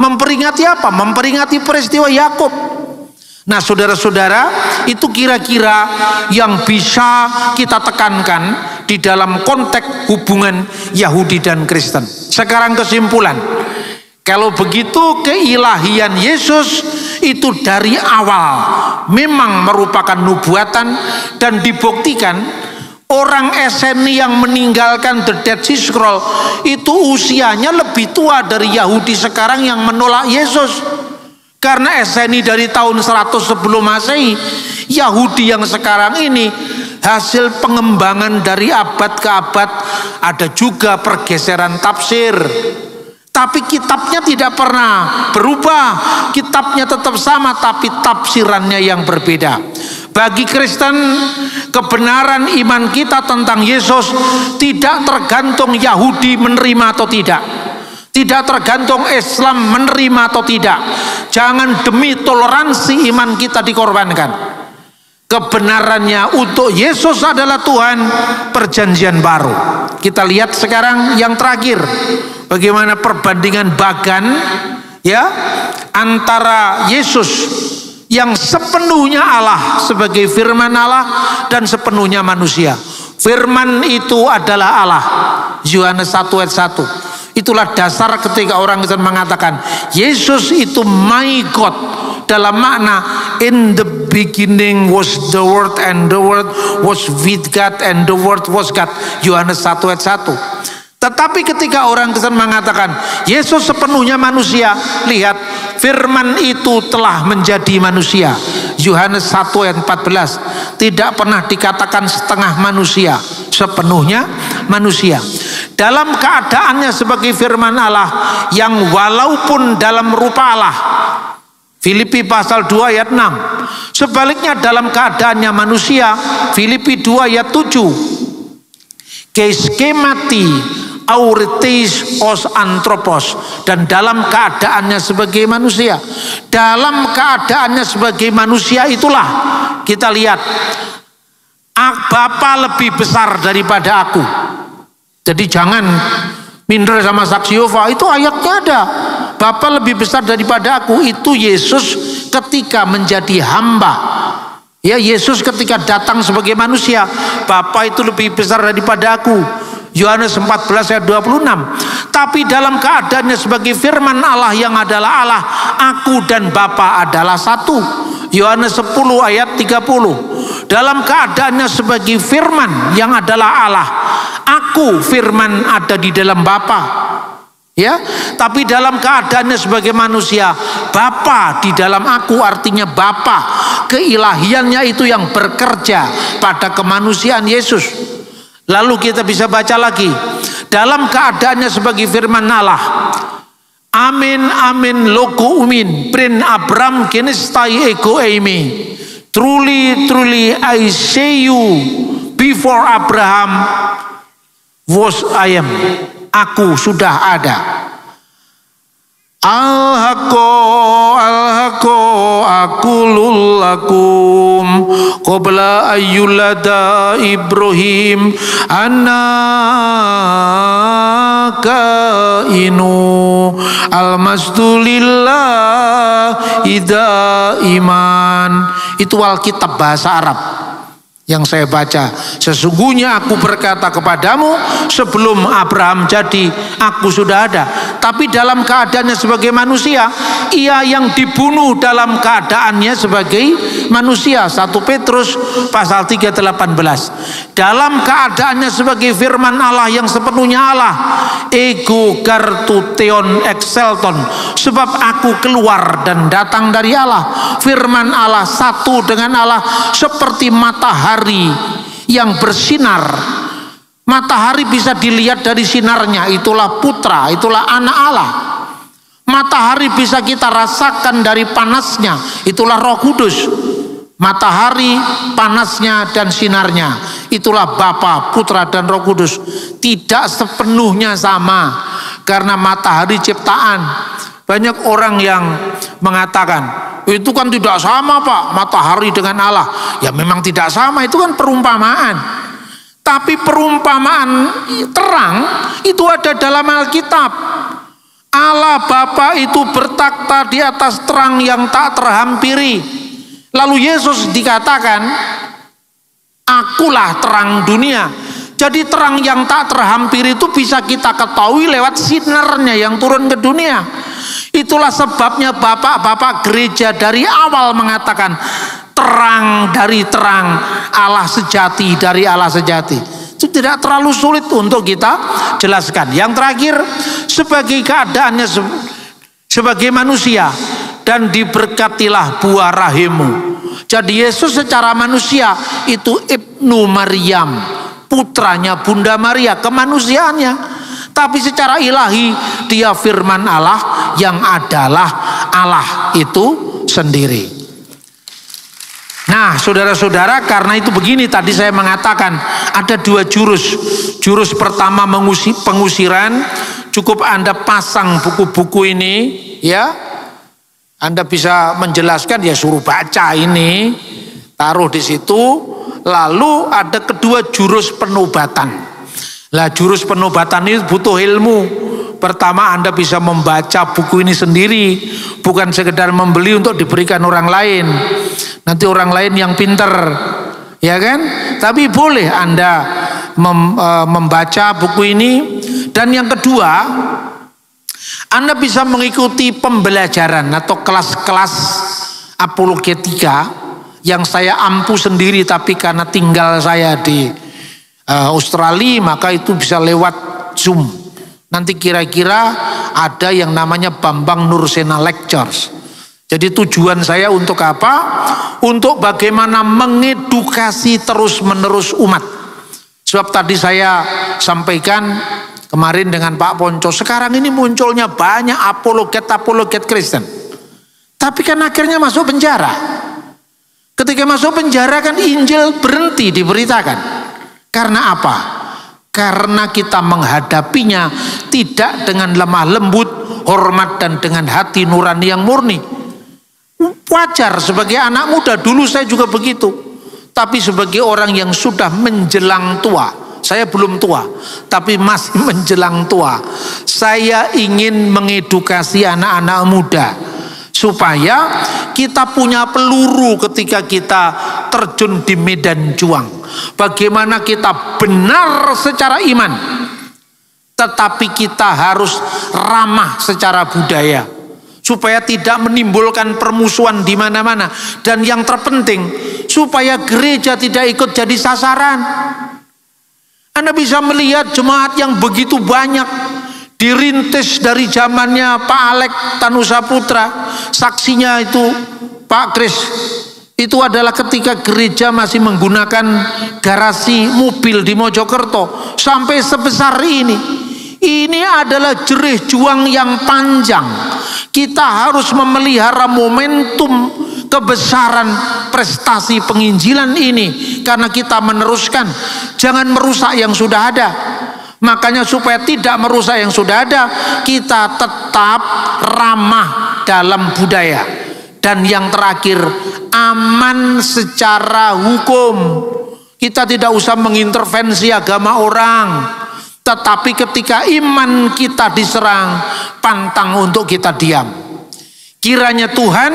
Memperingati apa? Memperingati peristiwa Yakub. Nah saudara-saudara, itu kira-kira yang bisa kita tekankan di dalam konteks hubungan Yahudi dan Kristen. Sekarang kesimpulan, kalau begitu keilahian Yesus itu dari awal memang merupakan nubuatan, dan dibuktikan orang Eseni yang meninggalkan The Dead Sea Scroll itu usianya lebih tua dari Yahudi sekarang yang menolak Yesus. Karena Eseni dari tahun 100 sebelum Masehi, Yahudi yang sekarang ini hasil pengembangan dari abad ke abad. Ada juga pergeseran tafsir, tapi kitabnya tidak pernah berubah. Kitabnya tetap sama, tapi tafsirannya yang berbeda. Bagi Kristen, kebenaran iman kita tentang Yesus tidak tergantung Yahudi menerima atau tidak. Tidak tergantung Islam menerima atau tidak. Jangan demi toleransi iman kita dikorbankan. Kebenarannya untuk Yesus adalah Tuhan perjanjian baru. Kita lihat sekarang yang terakhir, bagaimana perbandingan bagan ya antara Yesus yang sepenuhnya Allah sebagai firman Allah dan sepenuhnya manusia. Firman itu adalah Allah. Yohanes 1 ayat 1. Itulah dasar ketika orang Kristen mengatakan Yesus itu my God, dalam makna in the beginning was the word and the word was with God and the word was God. Yohanes 1 ayat 1. Tetapi ketika orang Kristen mengatakan Yesus sepenuhnya manusia, lihat firman itu telah menjadi manusia. Yohanes 1 ayat 14. Tidak pernah dikatakan setengah manusia, sepenuhnya manusia. dalam keadaannya sebagai firman Allah yang walaupun dalam rupa Allah. Filipi pasal 2 ayat 6. Sebaliknya dalam keadaannya manusia, Filipi 2 ayat 7. Keskemati auritis os anthropos, dan dalam keadaannya sebagai manusia. Dalam keadaannya sebagai manusia itulah kita lihat Bapa lebih besar daripada aku. Jadi jangan minder sama saksi Yehova, itu ayatnya ada. Bapa lebih besar daripada aku, itu Yesus ketika menjadi hamba. Ya, Yesus ketika datang sebagai manusia, Bapa itu lebih besar daripada aku. Yohanes 14 ayat 26. Tapi dalam keadaannya sebagai firman Allah yang adalah Allah, aku dan Bapa adalah satu. Yohanes 10 ayat 30. Dalam keadaannya sebagai firman yang adalah Allah, aku firman ada di dalam Bapa. Ya, tapi dalam keadaannya sebagai manusia, Bapa di dalam aku, artinya Bapa keilahiannya itu yang bekerja pada kemanusiaan Yesus. Lalu kita bisa baca lagi dalam keadaannya sebagai firman Allah. Amin amin logo umin prin Abram genestai ego eimi. Truly truly I say you, before Abraham was I am. Aku sudah ada. Al-Haqqa aqulul lakum qabla ayyulada Ibrahim annaka inu al-masdulillah ida iman. Itu Alkitab bahasa Arab yang saya baca. Sesungguhnya aku berkata kepadamu, sebelum Abraham jadi, aku sudah ada. Tapi dalam keadaannya sebagai manusia, ia yang dibunuh dalam keadaannya sebagai manusia. 1 Petrus pasal 3:18. Dalam keadaannya sebagai firman Allah yang sepenuhnya Allah, ego kartuteon excelton, sebab aku keluar dan datang dari Allah. Firman Allah satu dengan Allah seperti matahari yang bersinar. Matahari bisa dilihat dari sinarnya, itulah putra, itulah anak Allah. Matahari bisa kita rasakan dari panasnya, itulah Roh Kudus. Matahari, panasnya dan sinarnya, itulah Bapa, Putra dan Roh Kudus. Tidak sepenuhnya sama, karena matahari ciptaan. Banyak orang yang mengatakan, itu kan tidak sama Pak, matahari dengan Allah. Ya memang tidak sama, itu kan perumpamaan. Tapi perumpamaan terang itu ada dalam Alkitab. Allah Bapa itu bertakhta di atas terang yang tak terhampiri. Lalu Yesus dikatakan, akulah terang dunia. Jadi terang yang tak terhampiri itu bisa kita ketahui lewat sinarnya yang turun ke dunia. Itulah sebabnya bapak-bapak gereja dari awal mengatakan terang dari terang, Allah sejati dari Allah sejati. Itu tidak terlalu sulit untuk kita jelaskan. Yang terakhir, sebagai keadaannya sebagai manusia, dan diberkatilah buah rahimmu. Jadi Yesus secara manusia itu Ibnu Maryam, putranya Bunda Maria, kemanusiaannya. Tapi secara ilahi dia firman Allah yang adalah Allah itu sendiri. Nah saudara-saudara, karena itu begini, tadi saya mengatakan ada dua jurus. Jurus pertama pengusiran. Cukup Anda pasang buku-buku ini, ya. Anda bisa menjelaskan, ya suruh baca ini, taruh di situ. Lalu ada kedua, jurus penobatan. Lah jurus penobatan ini butuh ilmu. Pertama, Anda bisa membaca buku ini sendiri, bukan sekedar membeli untuk diberikan orang lain. Nanti orang lain yang pinter, ya kan? Tapi boleh Anda membaca buku ini. Dan yang kedua, Anda bisa mengikuti pembelajaran atau kelas-kelas apologetika yang saya ampu sendiri, tapi karena tinggal saya di Australia, maka itu bisa lewat Zoom. Nanti kira-kira ada yang namanya Bambang Nursena Lectures. Jadi tujuan saya untuk apa? Untuk bagaimana mengedukasi terus-menerus umat. Sebab tadi saya sampaikan, Kemarin dengan Pak Ponco, sekarang ini munculnya banyak apologet Kristen. Tapi kan akhirnya masuk penjara. Ketika masuk penjara kan Injil berhenti diberitakan. Karena apa? Karena kita menghadapinya tidak dengan lemah lembut, hormat, dan dengan hati nurani yang murni. Wajar sebagai anak muda, dulu saya juga begitu. Tapi sebagai orang yang sudah menjelang tua, saya belum tua, tapi masih menjelang tua, saya ingin mengedukasi anak-anak muda supaya kita punya peluru ketika kita terjun di medan juang. Bagaimana kita benar secara iman, tetapi kita harus ramah secara budaya supaya tidak menimbulkan permusuhan di mana-mana, dan yang terpenting supaya gereja tidak ikut jadi sasaran. Anda bisa melihat jemaat yang begitu banyak dirintis dari zamannya Pak Alek Tanusa Putra. Saksinya itu Pak Kris. Itu adalah ketika gereja masih menggunakan garasi mobil di Mojokerto. Sampai sebesar ini. Ini adalah jerih juang yang panjang. Kita harus memelihara momentum kebesaran prestasi penginjilan ini, karena kita meneruskan. Jangan merusak yang sudah ada. Makanya supaya tidak merusak yang sudah ada, kita tetap ramah dalam budaya. Dan yang terakhir, aman secara hukum. Kita tidak usah mengintervensi agama orang. Tetapi ketika iman kita diserang, pantang untuk kita diam. Kiranya Tuhan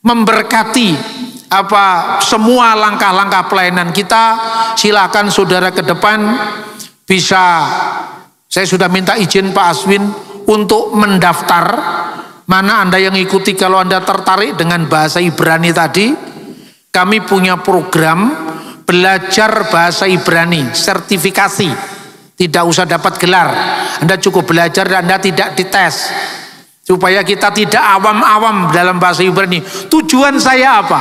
memberkati semua langkah-langkah pelayanan kita. Silakan saudara ke depan bisa, saya sudah minta izin Pak Aswin untuk mendaftar. Mana Anda yang ikuti, kalau Anda tertarik dengan bahasa Ibrani tadi, kami punya program belajar bahasa Ibrani, sertifikasi. Tidak usah dapat gelar, Anda cukup belajar dan Anda tidak dites. Supaya kita tidak awam-awam dalam bahasa Ibrani. Tujuan saya apa?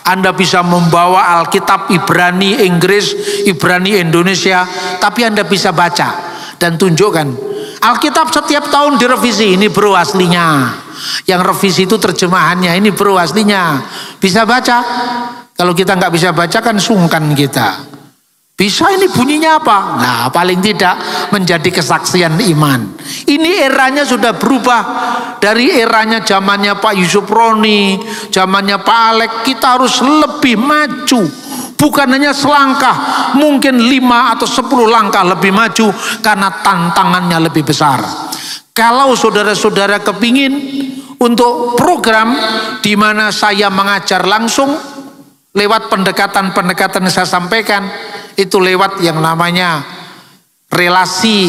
Anda bisa membawa Alkitab Ibrani Inggris, Ibrani Indonesia, tapi Anda bisa baca dan tunjukkan. Alkitab setiap tahun direvisi, ini bro aslinya. Yang revisi itu terjemahannya, ini bro aslinya. Bisa baca? Kalau kita nggak bisa baca kan sungkan kita. Bisa ini bunyinya apa? Nah, paling tidak menjadi kesaksian iman. Ini eranya sudah berubah. Dari eranya zamannya Pak Yusuf Roni, zamannya Pak Alek, kita harus lebih maju. Bukan hanya selangkah, mungkin 5 atau 10 langkah lebih maju, karena tantangannya lebih besar. Kalau saudara-saudara kepingin untuk program di mana saya mengajar langsung, lewat pendekatan-pendekatan yang saya sampaikan, itu lewat yang namanya relasi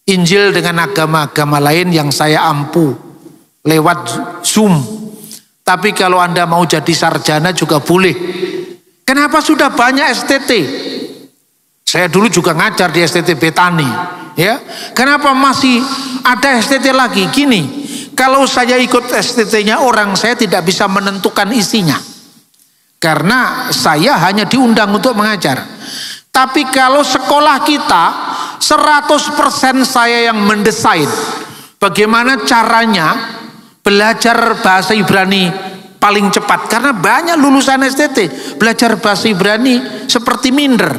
Injil dengan agama-agama lain yang saya ampu lewat Zoom. Tapi kalau Anda mau jadi sarjana juga boleh. Kenapa sudah banyak STT? Saya dulu juga ngajar di STT Betani, ya. Kenapa masih ada STT lagi? Gini, kalau saya ikut STT-nya orang, saya tidak bisa menentukan isinya. Karena saya hanya diundang untuk mengajar. Tapi kalau sekolah kita 100% saya yang mendesain bagaimana caranya belajar bahasa Ibrani paling cepat. Karena banyak lulusan STT belajar bahasa Ibrani seperti minder.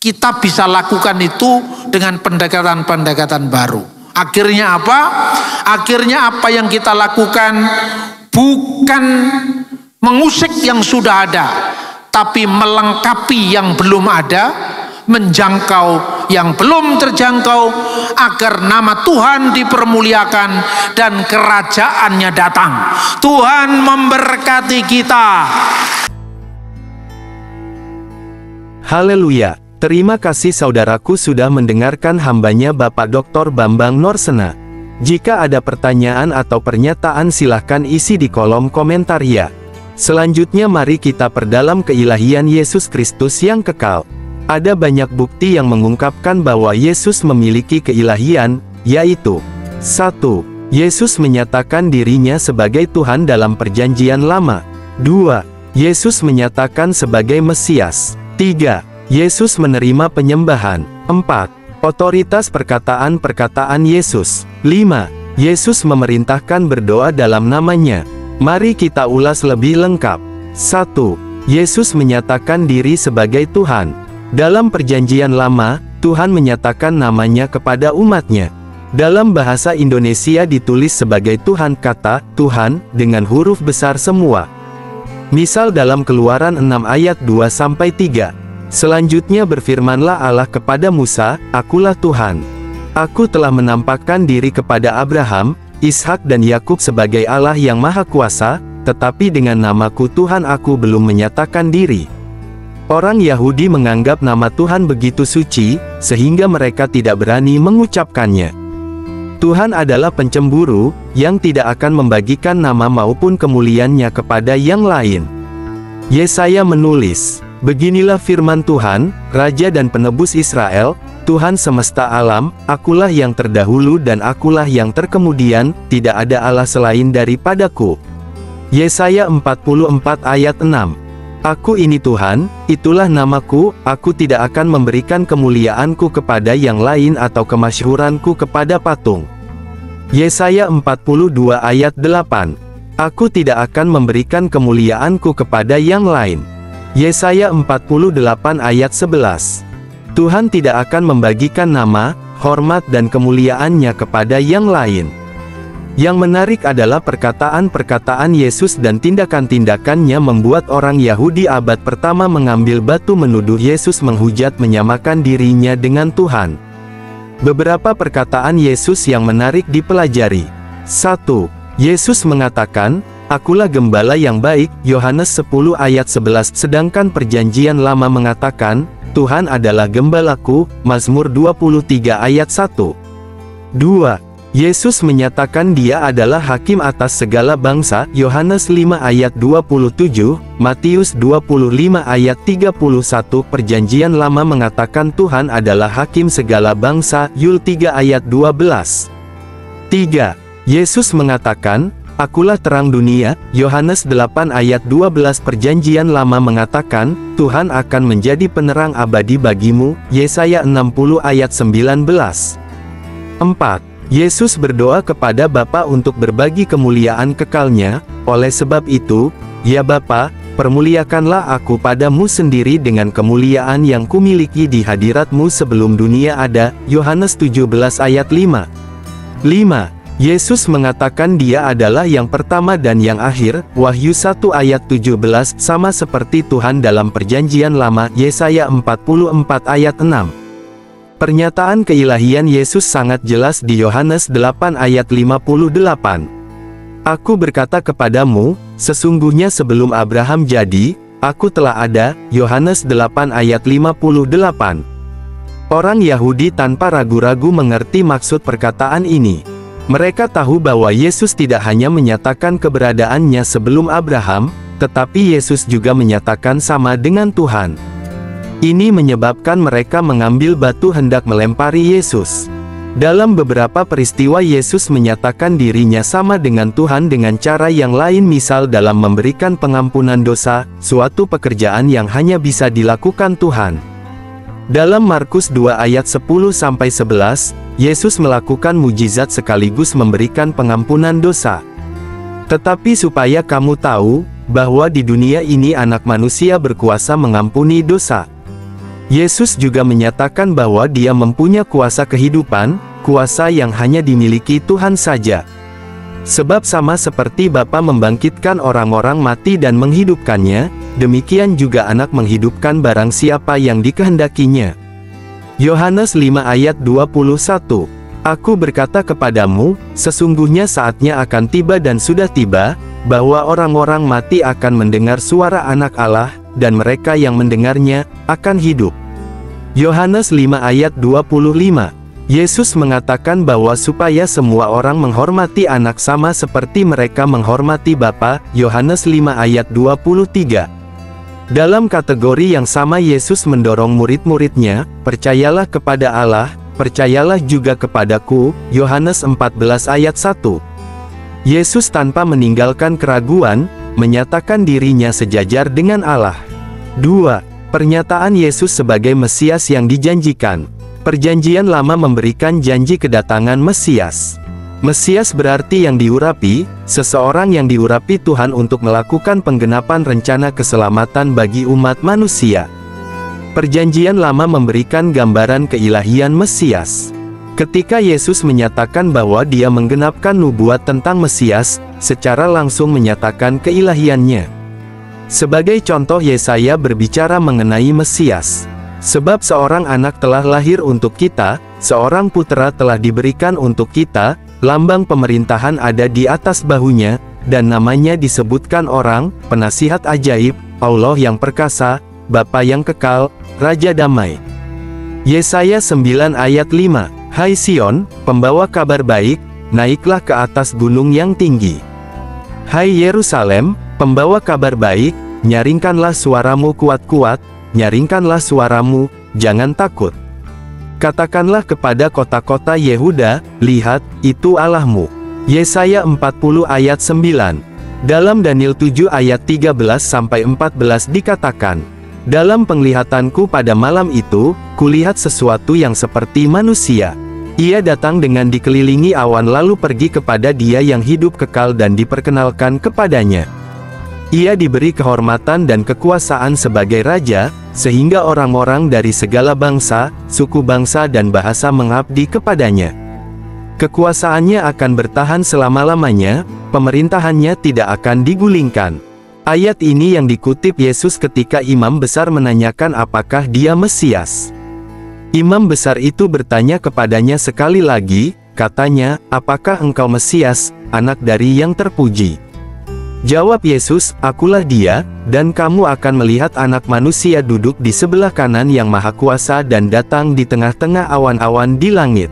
Kita bisa lakukan itu dengan pendekatan-pendekatan baru. Akhirnya apa? Akhirnya apa yang kita lakukan bukan mengusik yang sudah ada, tapi melengkapi yang belum ada, menjangkau yang belum terjangkau, agar nama Tuhan dipermuliakan dan kerajaannya datang. Tuhan memberkati kita. Haleluya. Terima kasih saudaraku sudah mendengarkan hambanya Bapak Dr. Bambang Norsena. Jika ada pertanyaan atau pernyataan silahkan isi di kolom komentar ya. Selanjutnya mari kita perdalam keilahian Yesus Kristus yang kekal. Ada banyak bukti yang mengungkapkan bahwa Yesus memiliki keilahian, yaitu 1. Yesus menyatakan dirinya sebagai Tuhan dalam Perjanjian Lama. 2. Yesus menyatakan sebagai Mesias. 3. Yesus menerima penyembahan. 4. Otoritas perkataan-perkataan Yesus. 5. Yesus memerintahkan berdoa dalam namanya. Mari kita ulas lebih lengkap. 1. Yesus menyatakan diri sebagai Tuhan. Dalam Perjanjian Lama, Tuhan menyatakan namanya kepada umatnya. Dalam bahasa Indonesia ditulis sebagai Tuhan, kata Tuhan dengan huruf besar semua. Misal dalam Keluaran 6 ayat 2-3. Selanjutnya berfirmanlah Allah kepada Musa, "Akulah Tuhan. Aku telah menampakkan diri kepada Abraham, Ishak dan Yakub sebagai Allah yang Maha Kuasa, tetapi dengan namaku Tuhan aku belum menyatakan diri." Orang Yahudi menganggap nama Tuhan begitu suci, sehingga mereka tidak berani mengucapkannya. Tuhan adalah pencemburu, yang tidak akan membagikan nama maupun kemuliaannya kepada yang lain. Yesaya menulis, "Beginilah firman Tuhan, Raja dan Penebus Israel, Tuhan semesta alam, akulah yang terdahulu dan akulah yang terkemudian, tidak ada Allah selain daripadaku." Yesaya 44 ayat 6. Aku ini Tuhan, itulah namaku, aku tidak akan memberikan kemuliaanku kepada yang lain atau kemasyhuranku kepada patung. Yesaya 42 ayat 8. Aku tidak akan memberikan kemuliaanku kepada yang lain. Yesaya 48 ayat 11. Tuhan tidak akan membagikan nama, hormat dan kemuliaannya kepada yang lain. Yang menarik adalah perkataan-perkataan Yesus dan tindakan-tindakannya membuat orang Yahudi abad pertama mengambil batu menuduh Yesus menghujat menyamakan dirinya dengan Tuhan. Beberapa perkataan Yesus yang menarik dipelajari. 1. Yesus mengatakan, "Akulah gembala yang baik," Yohanes 10 ayat 11, sedangkan Perjanjian Lama mengatakan, "Tuhan adalah gembalaku," Mazmur 23 ayat 1. 2. Yesus menyatakan Dia adalah hakim atas segala bangsa, Yohanes 5 ayat 27, Matius 25 ayat 31. Perjanjian Lama mengatakan Tuhan adalah hakim segala bangsa, Yul 3 ayat 12. 3. Yesus mengatakan, "Akulah terang dunia," Yohanes 8 ayat 12. Perjanjian Lama mengatakan, Tuhan akan menjadi penerang abadi bagimu, Yesaya 60 ayat 19. 4. Yesus berdoa kepada Bapa untuk berbagi kemuliaan kekalnya, oleh sebab itu, "Ya Bapa, permuliakanlah aku padamu sendiri dengan kemuliaan yang kumiliki di hadiratmu sebelum dunia ada," Yohanes 17 ayat 5. 5. Yesus mengatakan Dia adalah yang pertama dan yang akhir, Wahyu 1 ayat 17, sama seperti Tuhan dalam Perjanjian Lama, Yesaya 44 ayat 6. Pernyataan keilahian Yesus sangat jelas di Yohanes 8 ayat 58. "Aku berkata kepadamu, sesungguhnya sebelum Abraham jadi, aku telah ada," Yohanes 8 ayat 58. Orang Yahudi tanpa ragu-ragu mengerti maksud perkataan ini. Mereka tahu bahwa Yesus tidak hanya menyatakan keberadaannya sebelum Abraham, tetapi Yesus juga menyatakan sama dengan Tuhan. Ini menyebabkan mereka mengambil batu hendak melempari Yesus. Dalam beberapa peristiwa Yesus menyatakan dirinya sama dengan Tuhan dengan cara yang lain, misal dalam memberikan pengampunan dosa, suatu pekerjaan yang hanya bisa dilakukan Tuhan. Dalam Markus 2 ayat 10-11, Yesus melakukan mujizat sekaligus memberikan pengampunan dosa. "Tetapi supaya kamu tahu, bahwa di dunia ini Anak Manusia berkuasa mengampuni dosa." Yesus juga menyatakan bahwa Dia mempunyai kuasa kehidupan, kuasa yang hanya dimiliki Tuhan saja. Sebab sama seperti Bapa membangkitkan orang-orang mati dan menghidupkannya, demikian juga Anak menghidupkan barang siapa yang dikehendakinya. Yohanes 5 ayat 21. "Aku berkata kepadamu, sesungguhnya saatnya akan tiba dan sudah tiba, bahwa orang-orang mati akan mendengar suara Anak Allah, dan mereka yang mendengarnya, akan hidup." Yohanes 5 ayat 25. Yesus mengatakan bahwa supaya semua orang menghormati Anak sama seperti mereka menghormati Bapa, Yohanes 5 ayat 23. Dalam kategori yang sama Yesus mendorong murid-muridnya, "Percayalah kepada Allah, percayalah juga kepadaku," Yohanes 14 ayat 1. Yesus tanpa meninggalkan keraguan, menyatakan dirinya sejajar dengan Allah. 2. Pernyataan Yesus sebagai Mesias yang dijanjikan. Perjanjian Lama memberikan janji kedatangan Mesias. Mesias berarti yang diurapi, seseorang yang diurapi Tuhan untuk melakukan penggenapan rencana keselamatan bagi umat manusia. Perjanjian Lama memberikan gambaran keilahian Mesias. Ketika Yesus menyatakan bahwa Dia menggenapkan nubuat tentang Mesias, secara langsung menyatakan keilahiannya. Sebagai contoh, Yesaya berbicara mengenai Mesias. Sebab seorang anak telah lahir untuk kita, seorang putera telah diberikan untuk kita, lambang pemerintahan ada di atas bahunya, dan namanya disebutkan Orang, Penasihat Ajaib, Allah yang Perkasa, Bapa yang Kekal, Raja Damai. Yesaya 9 ayat 5. Hai Sion, pembawa kabar baik, naiklah ke atas gunung yang tinggi. Hai Yerusalem, pembawa kabar baik, nyaringkanlah suaramu kuat-kuat, nyaringkanlah suaramu, jangan takut. Katakanlah kepada kota-kota Yehuda, lihat, itu Allahmu. Yesaya 40 ayat 9. Dalam Daniel 7 ayat 13-14 dikatakan, dalam penglihatanku pada malam itu, kulihat sesuatu yang seperti manusia. Ia datang dengan dikelilingi awan lalu pergi kepada Dia yang hidup kekal dan diperkenalkan kepadanya. Ia diberi kehormatan dan kekuasaan sebagai Raja, sehingga orang-orang dari segala bangsa, suku bangsa dan bahasa mengabdi kepadanya. Kekuasaannya akan bertahan selama-lamanya, pemerintahannya tidak akan digulingkan. Ayat ini yang dikutip Yesus ketika imam besar menanyakan apakah Dia Mesias. Imam besar itu bertanya kepadanya sekali lagi, katanya, apakah engkau Mesias, anak dari yang terpuji? Jawab Yesus, akulah Dia, dan kamu akan melihat Anak Manusia duduk di sebelah kanan Yang Maha Kuasa dan datang di tengah-tengah awan-awan di langit.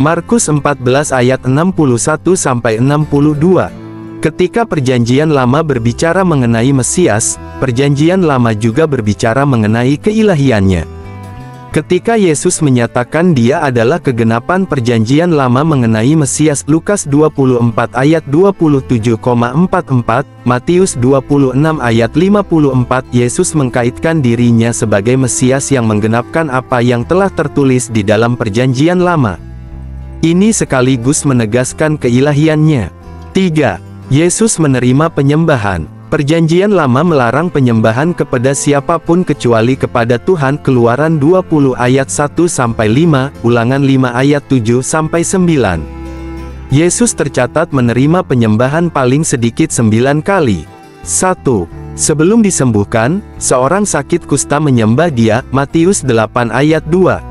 Markus 14 ayat 61-62. Ketika Perjanjian Lama berbicara mengenai Mesias, Perjanjian Lama juga berbicara mengenai keilahiannya. Ketika Yesus menyatakan Dia adalah kegenapan Perjanjian Lama mengenai Mesias, Lukas 24 ayat 27,44, Matius 26 ayat 54, Yesus mengkaitkan dirinya sebagai Mesias yang menggenapkan apa yang telah tertulis di dalam Perjanjian Lama. Ini sekaligus menegaskan keilahiannya. 3. Yesus menerima penyembahan. Perjanjian Lama melarang penyembahan kepada siapapun kecuali kepada Tuhan. Keluaran 20 ayat 1-5, Ulangan 5 ayat 7-9. Yesus tercatat menerima penyembahan paling sedikit 9 kali. 1. Sebelum disembuhkan, seorang sakit kusta menyembah Dia, Matius 8 ayat 2.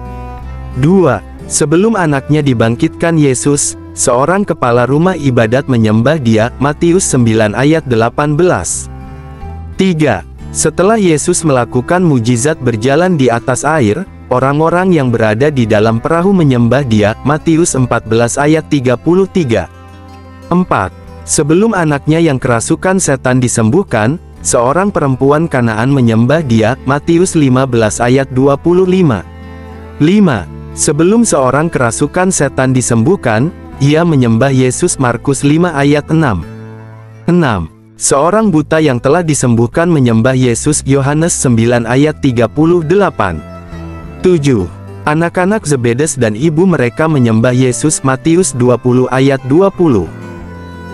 2. Sebelum anaknya dibangkitkan Yesus, seorang kepala rumah ibadat menyembah Dia, Matius 9 ayat 18. 3. Setelah Yesus melakukan mujizat berjalan di atas air, orang-orang yang berada di dalam perahu menyembah Dia, Matius 14 ayat 33. 4. Sebelum anaknya yang kerasukan setan disembuhkan, seorang perempuan Kanaan menyembah Dia, Matius 15 ayat 25. 5. Sebelum seorang kerasukan setan disembuhkan, ia menyembah Yesus, Markus 5 ayat 6. 6. Seorang buta yang telah disembuhkan menyembah Yesus, Yohanes 9 ayat 38. 7. Anak-anak Zebedes dan ibu mereka menyembah Yesus, Matius 20 ayat 20.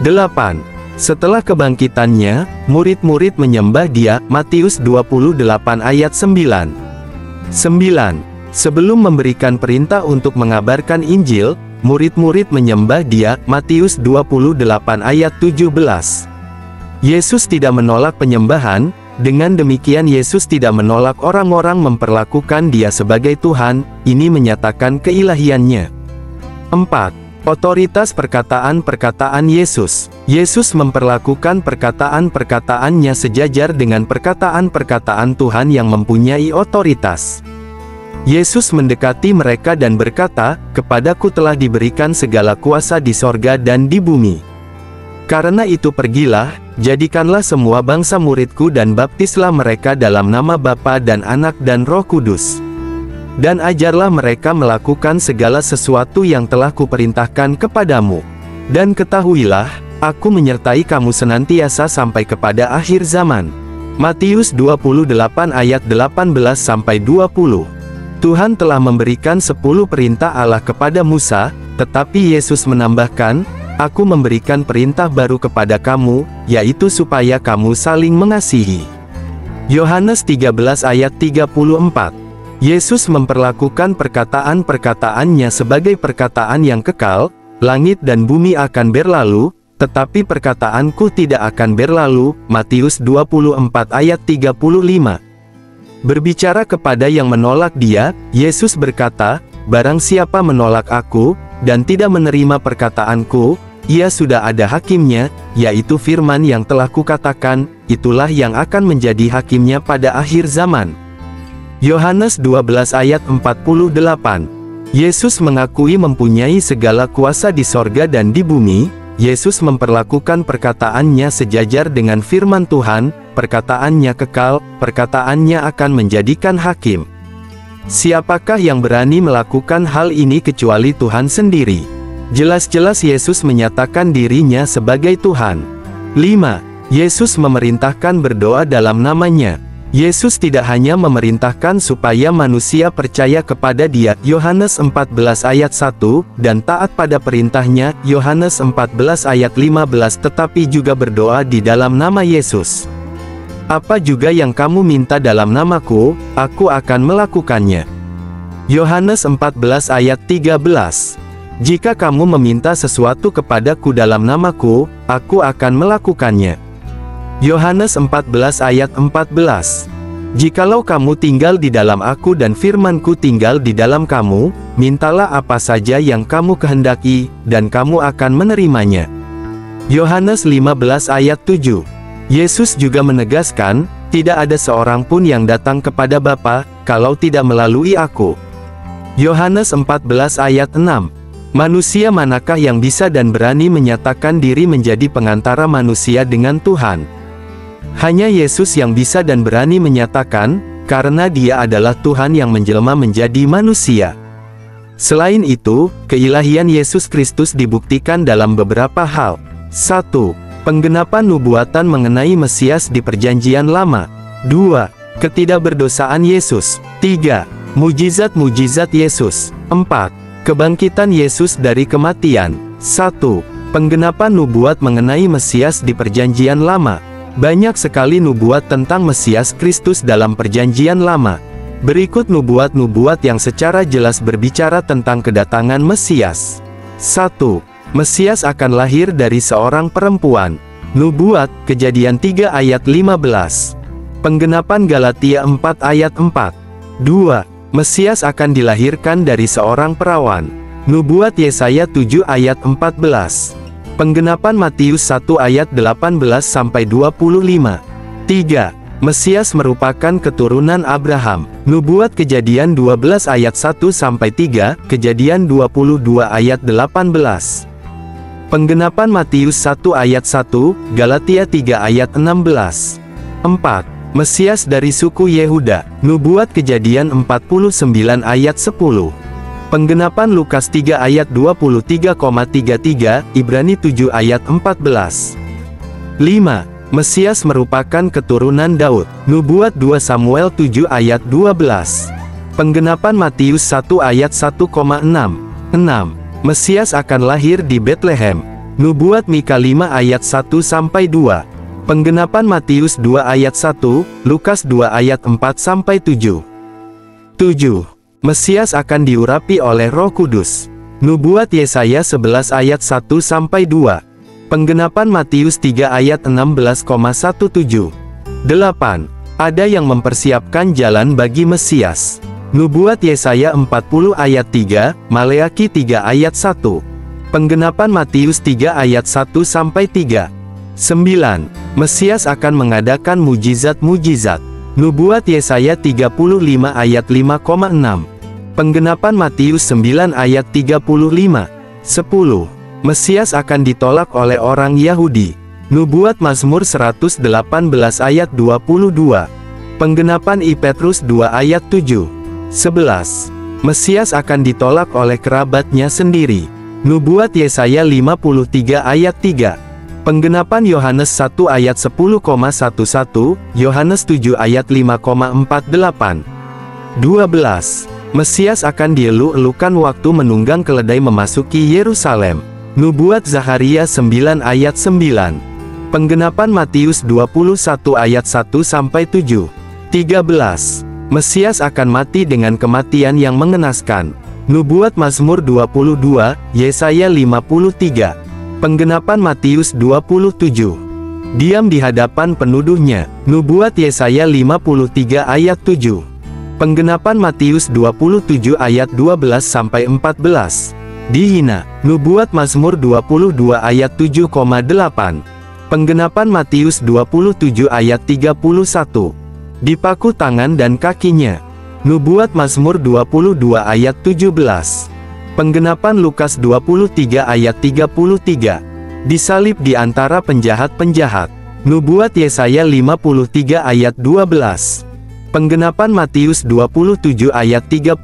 8. Setelah kebangkitannya, murid-murid menyembah Dia, Matius 28 ayat 9. 9. Sebelum memberikan perintah untuk mengabarkan Injil, murid-murid menyembah Dia, Matius 28 ayat 17. Yesus tidak menolak penyembahan, dengan demikian Yesus tidak menolak orang-orang memperlakukan Dia sebagai Tuhan, ini menyatakan keilahiannya. 4. Otoritas perkataan-perkataan Yesus. Yesus memperlakukan perkataan-perkataannya sejajar dengan perkataan-perkataan Tuhan yang mempunyai otoritas. Yesus mendekati mereka dan berkata, "Kepadaku telah diberikan segala kuasa di sorga dan di bumi. Karena itu pergilah, jadikanlah semua bangsa muridku dan baptislah mereka dalam nama Bapa dan Anak dan Roh Kudus. Dan ajarlah mereka melakukan segala sesuatu yang telah kuperintahkan kepadamu. Dan ketahuilah, aku menyertai kamu senantiasa sampai kepada akhir zaman." Matius 28 ayat 18-20. Tuhan telah memberikan 10 perintah Allah kepada Musa, tetapi Yesus menambahkan, "Aku memberikan perintah baru kepada kamu, yaitu supaya kamu saling mengasihi." Yohanes 13 ayat 34. Yesus memperlakukan perkataan-perkataannya sebagai perkataan yang kekal, "Langit dan bumi akan berlalu, tetapi perkataanku tidak akan berlalu." Matius 24 ayat 35. Berbicara kepada yang menolak Dia, Yesus berkata, "Barang siapa menolak Aku, dan tidak menerima perkataanku, ia sudah ada hakimnya, yaitu firman yang telah kukatakan, itulah yang akan menjadi hakimnya pada akhir zaman." Yohanes 12 ayat 48. Yesus mengakui mempunyai segala kuasa di sorga dan di bumi. Yesus memperlakukan perkataannya sejajar dengan firman Tuhan, perkataannya kekal, perkataannya akan menjadikan hakim. Siapakah yang berani melakukan hal ini kecuali Tuhan sendiri? Jelas-jelas Yesus menyatakan dirinya sebagai Tuhan. 5. Yesus memerintahkan berdoa dalam namanya. Yesus tidak hanya memerintahkan supaya manusia percaya kepada Dia, Yohanes 14 ayat 1, dan taat pada perintahnya, Yohanes 14 ayat 15, tetapi juga berdoa di dalam nama Yesus. "Apa juga yang kamu minta dalam namaku, Aku akan melakukannya." Yohanes 14 ayat 13. "Jika kamu meminta sesuatu kepadaku dalam namaku, Aku akan melakukannya." Yohanes 14 ayat 14. "Jikalau kamu tinggal di dalam Aku dan firman-Ku tinggal di dalam kamu, mintalah apa saja yang kamu kehendaki, dan kamu akan menerimanya." Yohanes 15 ayat 7. Yesus juga menegaskan, "Tidak ada seorang pun yang datang kepada Bapa, kalau tidak melalui Aku." Yohanes 14 ayat 6. Manusia manakah yang bisa dan berani menyatakan diri menjadi pengantara manusia dengan Tuhan? Hanya Yesus yang bisa dan berani menyatakan, karena Dia adalah Tuhan yang menjelma menjadi manusia. Selain itu, keilahian Yesus Kristus dibuktikan dalam beberapa hal. 1. Penggenapan nubuatan mengenai Mesias di Perjanjian Lama. 2. Ketidakberdosaan Yesus. 3. Mujizat-mujizat Yesus. 4. Kebangkitan Yesus dari kematian. 1. Penggenapan nubuat mengenai Mesias di Perjanjian Lama. Banyak sekali nubuat tentang Mesias Kristus dalam Perjanjian Lama. Berikut nubuat-nubuat yang secara jelas berbicara tentang kedatangan Mesias. 1. Mesias akan lahir dari seorang perempuan. Nubuat, Kejadian 3 ayat 15. Penggenapan Galatia 4 ayat 4. 2. Mesias akan dilahirkan dari seorang perawan. Nubuat Yesaya 7 ayat 14. Penggenapan Matius 1 ayat 18-25. 3. Mesias merupakan keturunan Abraham. Nubuat Kejadian 12 ayat 1-3, Kejadian 22 ayat 18. Penggenapan Matius 1 ayat 1, Galatia 3 ayat 16. 4. Mesias dari suku Yehuda. Nubuat Kejadian 49 ayat 10. Penggenapan Lukas 3 ayat 23,33, Ibrani 7 ayat 14. 5. Mesias merupakan keturunan Daud. Nubuat 2 Samuel 7 ayat 12. Penggenapan Matius 1 ayat 1,6. 6. Mesias akan lahir di Betlehem. Nubuat Mika 5 ayat 1-2. Penggenapan Matius 2 ayat 1, Lukas 2 ayat 4-7. 7. Mesias akan diurapi oleh Roh Kudus. Nubuat Yesaya 11 ayat 1-2. Penggenapan Matius 3 ayat 16,17. 8. Ada yang mempersiapkan jalan bagi Mesias. Nubuat Yesaya 40 ayat 3, Maleaki 3 ayat 1. Penggenapan Matius 3 ayat 1-3. 9. Mesias akan mengadakan mujizat-mujizat. Nubuat Yesaya 35 ayat 5,6. Penggenapan Matius 9 ayat 35. 10. Mesias akan ditolak oleh orang Yahudi. Nubuat Mazmur 118 ayat 22. Penggenapan I Petrus 2 ayat 7. 11. Mesias akan ditolak oleh kerabatnya sendiri. Nubuat Yesaya 53 ayat 3. Penggenapan Yohanes 1 ayat 10,11, Yohanes 7 ayat 5,48. 12. Mesias akan dieluk-elukan waktu menunggang keledai memasuki Yerusalem. Nubuat Zakharia 9 ayat 9. Penggenapan Matius 21 ayat 1-7. 13. Mesias akan mati dengan kematian yang mengenaskan. Nubuat Mazmur 22, Yesaya 53. Penggenapan Matius 27. Diam di hadapan penuduhnya. Nubuat Yesaya 53 ayat 7. Penggenapan Matius 27 ayat 12-14. Dihina. Nubuat Mazmur 22 ayat 7,8. Penggenapan Matius 27 ayat 31. Dipaku tangan dan kakinya. Nubuat Mazmur 22 ayat 17. Penggenapan Lukas 23 ayat 33. Disalib di antara penjahat-penjahat. Nubuat Yesaya 53 ayat 12. Penggenapan Matius 27 ayat 38.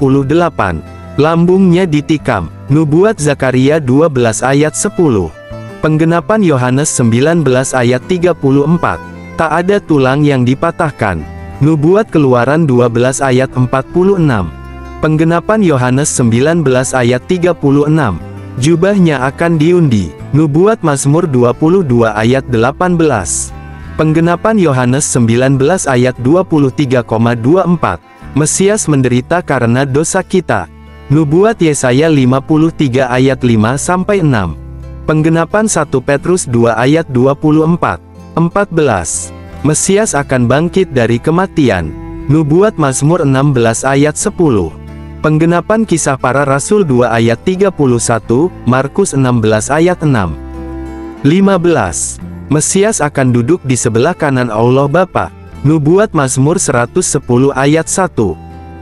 Lambungnya ditikam. Nubuat Zakaria 12 ayat 10. Penggenapan Yohanes 19 ayat 34. Tak ada tulang yang dipatahkan. Nubuat Keluaran 12 ayat 46. Penggenapan Yohanes 19 ayat 36. Jubahnya akan diundi. Nubuat Mazmur 22 ayat 18. Penggenapan Yohanes 19 ayat 23,24. Mesias menderita karena dosa kita. Nubuat Yesaya 53 ayat 5-6. Penggenapan 1 Petrus 2 ayat 24. 14. Mesias akan bangkit dari kematian. Nubuat Mazmur 16 ayat 10. Penggenapan Kisah Para Rasul 2 ayat 31, Markus 16 ayat 6. 15. Mesias akan duduk di sebelah kanan Allah Bapa. Nubuat Mazmur 110 ayat 1.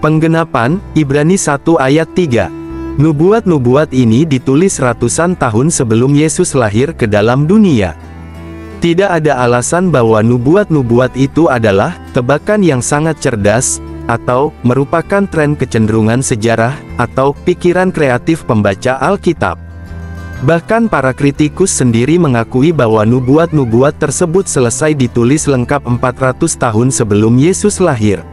Penggenapan, Ibrani 1 ayat 3. Nubuat-nubuat ini ditulis ratusan tahun sebelum Yesus lahir ke dalam dunia. Tidak ada alasan bahwa nubuat-nubuat itu adalah tebakan yang sangat cerdas, atau merupakan tren kecenderungan sejarah, atau pikiran kreatif pembaca Alkitab. Bahkan para kritikus sendiri mengakui bahwa nubuat-nubuat tersebut selesai ditulis lengkap 400 tahun sebelum Yesus lahir.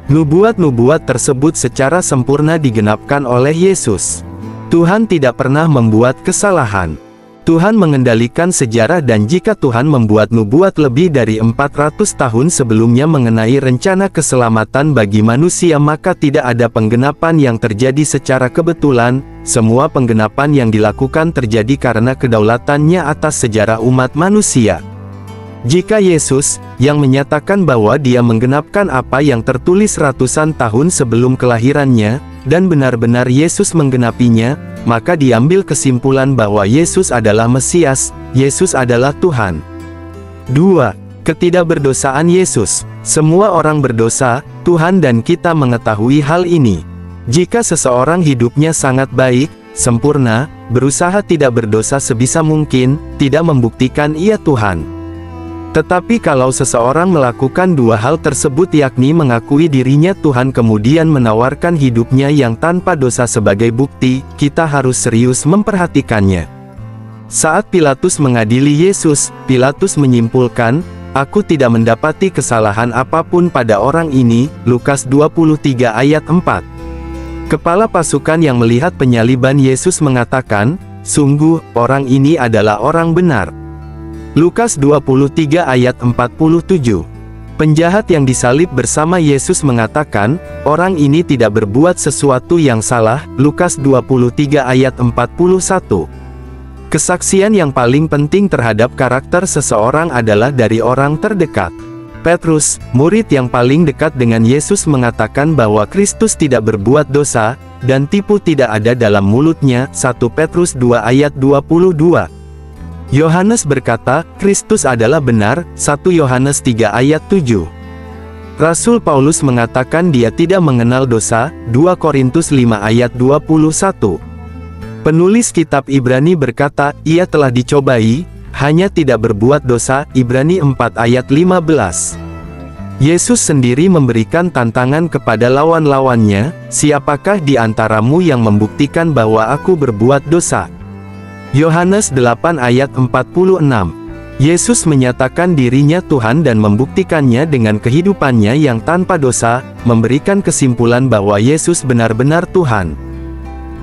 Nubuat-nubuat tersebut secara sempurna digenapkan oleh Yesus. Tuhan tidak pernah membuat kesalahan. Tuhan mengendalikan sejarah, dan jika Tuhan membuat nubuat lebih dari 400 tahun sebelumnya mengenai rencana keselamatan bagi manusia, maka tidak ada penggenapan yang terjadi secara kebetulan. Semua penggenapan yang dilakukan terjadi karena kedaulatannya atas sejarah umat manusia. Jika Yesus, yang menyatakan bahwa Dia menggenapkan apa yang tertulis ratusan tahun sebelum kelahirannya, dan benar-benar Yesus menggenapinya, maka diambil kesimpulan bahwa Yesus adalah Mesias, Yesus adalah Tuhan. 2. Ketidakberdosaan Yesus. Semua orang berdosa, Tuhan dan kita mengetahui hal ini. Jika seseorang hidupnya sangat baik, sempurna, berusaha tidak berdosa sebisa mungkin, tidak membuktikan ia Tuhan. Tetapi kalau seseorang melakukan dua hal tersebut, yakni mengakui dirinya Tuhan kemudian menawarkan hidupnya yang tanpa dosa sebagai bukti, kita harus serius memperhatikannya. Saat Pilatus mengadili Yesus, Pilatus menyimpulkan, "Aku tidak mendapati kesalahan apapun pada orang ini." Lukas 23 ayat 4. Kepala pasukan yang melihat penyaliban Yesus mengatakan, "Sungguh, orang ini adalah orang benar." Lukas 23 ayat 47. Penjahat yang disalib bersama Yesus mengatakan, "Orang ini tidak berbuat sesuatu yang salah." Lukas 23 ayat 41. Kesaksian yang paling penting terhadap karakter seseorang adalah dari orang terdekat. Petrus, murid yang paling dekat dengan Yesus, mengatakan bahwa Kristus tidak berbuat dosa, dan tipu tidak ada dalam mulutnya. 1 Petrus 2 ayat 22. Yohanes berkata, Kristus adalah benar. 1 Yohanes 3 ayat 7. Rasul Paulus mengatakan dia tidak mengenal dosa. 2 Korintus 5 ayat 21. Penulis kitab Ibrani berkata, ia telah dicobai, hanya tidak berbuat dosa. Ibrani 4 ayat 15. Yesus sendiri memberikan tantangan kepada lawan-lawannya, siapakah di antaramu yang membuktikan bahwa aku berbuat dosa? Yohanes 8 ayat 46. Yesus menyatakan dirinya Tuhan dan membuktikannya dengan kehidupannya yang tanpa dosa, memberikan kesimpulan bahwa Yesus benar-benar Tuhan.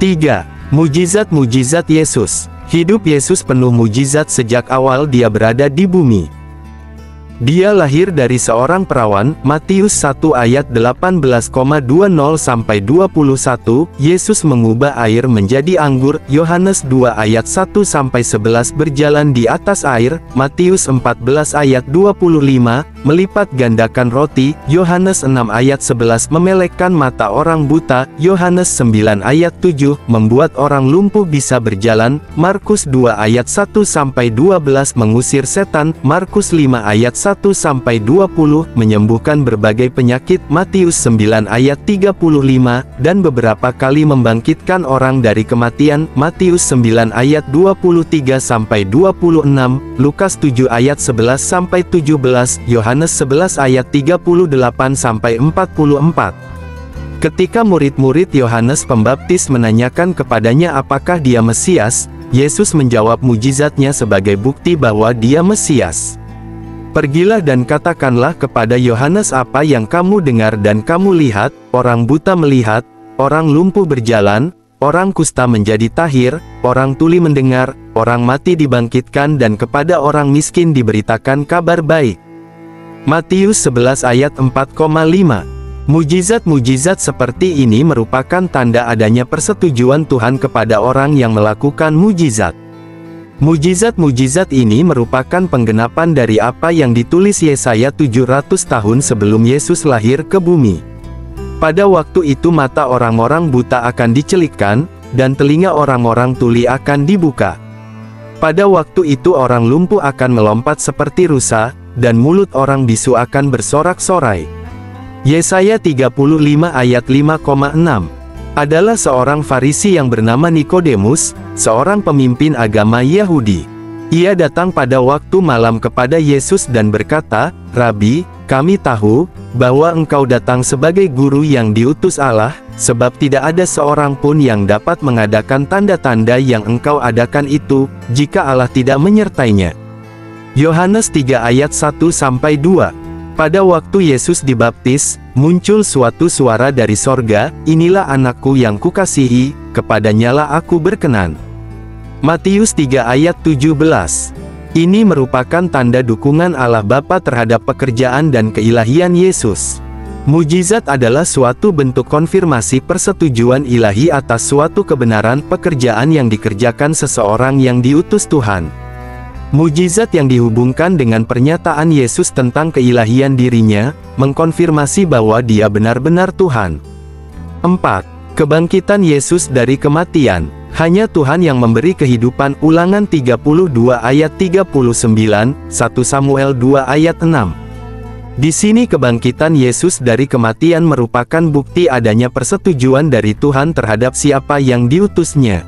3. Mujizat-mujizat Yesus. Hidup Yesus penuh mujizat sejak awal dia berada di bumi. Dia lahir dari seorang perawan, Matius 1 ayat 18,20-21, Yesus mengubah air menjadi anggur, Yohanes 2 ayat 1-11 berjalan di atas air, Matius 14 ayat 25, melipat gandakan roti, Yohanes 6 ayat 11 memelekkan mata orang buta, Yohanes 9 ayat 7, membuat orang lumpuh bisa berjalan, Markus 2 ayat 1-12 mengusir setan, Markus 5 ayat 1-20, menyembuhkan berbagai penyakit, Matius 9 ayat 35, dan beberapa kali membangkitkan orang dari kematian, Matius 9 ayat 23-26, Lukas 7 ayat 11-17, Yohanes 11 ayat 38-44. Ketika murid-murid Yohanes Pembaptis menanyakan kepadanya apakah dia Mesias, Yesus menjawab mujizatnya sebagai bukti bahwa dia Mesias. Pergilah dan katakanlah kepada Yohanes apa yang kamu dengar dan kamu lihat, orang buta melihat, orang lumpuh berjalan, orang kusta menjadi tahir, orang tuli mendengar, orang mati dibangkitkan dan kepada orang miskin diberitakan kabar baik. Matius 11 ayat 4,5. Mujizat-mujizat seperti ini merupakan tanda adanya persetujuan Tuhan kepada orang yang melakukan mujizat. Mujizat-mujizat ini merupakan penggenapan dari apa yang ditulis Yesaya 700 tahun sebelum Yesus lahir ke bumi. Pada waktu itu mata orang-orang buta akan dicelikkan, dan telinga orang-orang tuli akan dibuka. Pada waktu itu orang lumpuh akan melompat seperti rusa, dan mulut orang bisu akan bersorak-sorai. Yesaya 35 ayat 5,6 adalah seorang Farisi yang bernama Nikodemus, seorang pemimpin agama Yahudi. Ia datang pada waktu malam kepada Yesus dan berkata, "Rabi, kami tahu bahwa engkau datang sebagai guru yang diutus Allah, sebab tidak ada seorang pun yang dapat mengadakan tanda-tanda yang engkau adakan itu, jika Allah tidak menyertainya." Yohanes 3 ayat 1-2. Pada waktu Yesus dibaptis, muncul suatu suara dari sorga, "Inilah anakku yang kukasihi, kepadanyalah aku berkenan." Matius 3 ayat 17. Ini merupakan tanda dukungan Allah Bapa terhadap pekerjaan dan keilahian Yesus. Mujizat adalah suatu bentuk konfirmasi persetujuan ilahi atas suatu kebenaran pekerjaan yang dikerjakan seseorang yang diutus Tuhan. Mujizat yang dihubungkan dengan pernyataan Yesus tentang keilahian dirinya, mengkonfirmasi bahwa dia benar-benar Tuhan. 4. Kebangkitan Yesus dari kematian. Hanya Tuhan yang memberi kehidupan. Ulangan 32 ayat 39, 1 Samuel 2 ayat 6. Di sini kebangkitan Yesus dari kematian merupakan bukti adanya persetujuan dari Tuhan terhadap siapa yang diutusnya.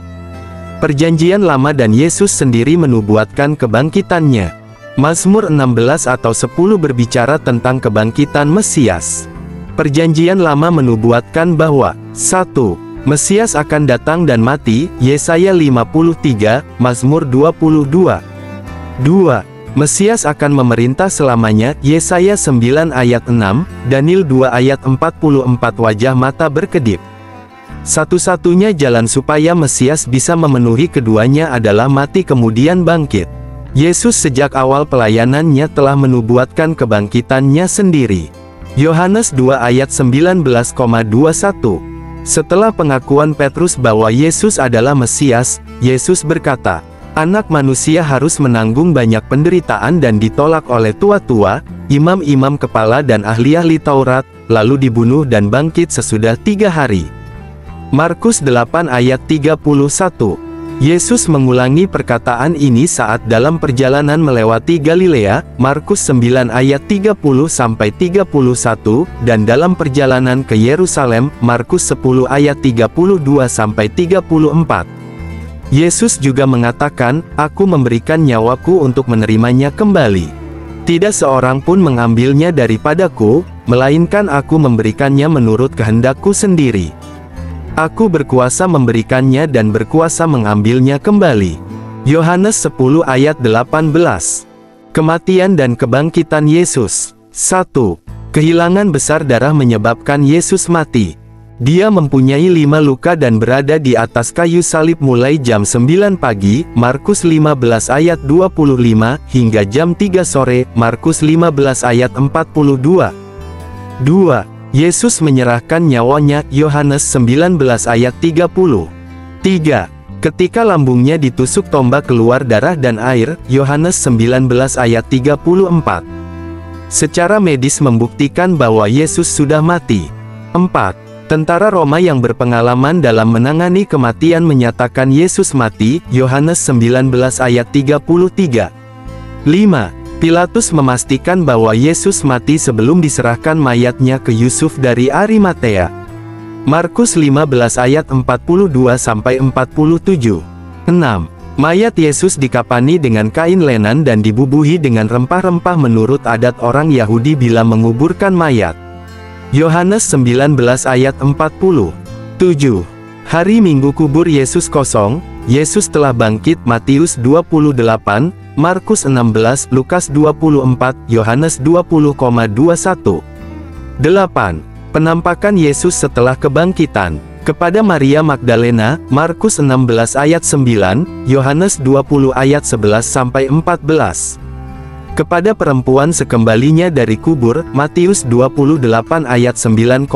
Perjanjian Lama dan Yesus sendiri menubuatkan kebangkitannya. Mazmur 16 atau 10 berbicara tentang kebangkitan Mesias. Perjanjian Lama menubuatkan bahwa 1. Mesias akan datang dan mati, Yesaya 53, Mazmur 22. 2. Mesias akan memerintah selamanya, Yesaya 9 ayat 6, Daniel 2 ayat 44. Wajah mata berkedip. Satu-satunya jalan supaya Mesias bisa memenuhi keduanya adalah mati kemudian bangkit. Yesus sejak awal pelayanannya telah menubuatkan kebangkitannya sendiri. Yohanes 2 ayat 19,21. Setelah pengakuan Petrus bahwa Yesus adalah Mesias, Yesus berkata, "Anak manusia harus menanggung banyak penderitaan dan ditolak oleh tua-tua, imam-imam kepala dan ahli-ahli Taurat, lalu dibunuh dan bangkit sesudah 3 hari." Markus 8 ayat 31. Yesus mengulangi perkataan ini saat dalam perjalanan melewati Galilea, Markus 9 ayat 30-31, dan dalam perjalanan ke Yerusalem, Markus 10 ayat 32-34. Yesus juga mengatakan, "Aku memberikan nyawaku untuk menerimanya kembali. Tidak seorang pun mengambilnya daripadaku, melainkan aku memberikannya menurut kehendakku sendiri. Aku berkuasa memberikannya dan berkuasa mengambilnya kembali." Yohanes 10 ayat 18. Kematian dan kebangkitan Yesus. 1. Kehilangan besar darah menyebabkan Yesus mati. Dia mempunyai 5 luka dan berada di atas kayu salib mulai jam 9 pagi, Markus 15 ayat 25, hingga jam 3 sore, Markus 15 ayat 42. 2. Yesus menyerahkan nyawanya, Yohanes 19 ayat 30. 3. Ketika lambungnya ditusuk tombak keluar darah dan air, Yohanes 19 ayat 34. Secara medis membuktikan bahwa Yesus sudah mati. 4. Tentara Roma yang berpengalaman dalam menangani kematian menyatakan Yesus mati, Yohanes 19 ayat 33. 5. Pilatus memastikan bahwa Yesus mati sebelum diserahkan mayatnya ke Yusuf dari Arimatea. Markus 15 ayat 42-47. 6. Mayat Yesus dikapani dengan kain lenan dan dibubuhi dengan rempah-rempah menurut adat orang Yahudi bila menguburkan mayat. Yohanes 19 ayat 40. 7. Hari Minggu kubur Yesus kosong, Yesus telah bangkit, Matius 28, Markus 16, Lukas 24, Yohanes 20,21. 8. Penampakan Yesus setelah kebangkitan. Kepada Maria Magdalena, Markus 16 ayat 9, Yohanes 20 ayat 11-14. Kepada perempuan sekembalinya dari kubur, Matius 28 ayat 9,10.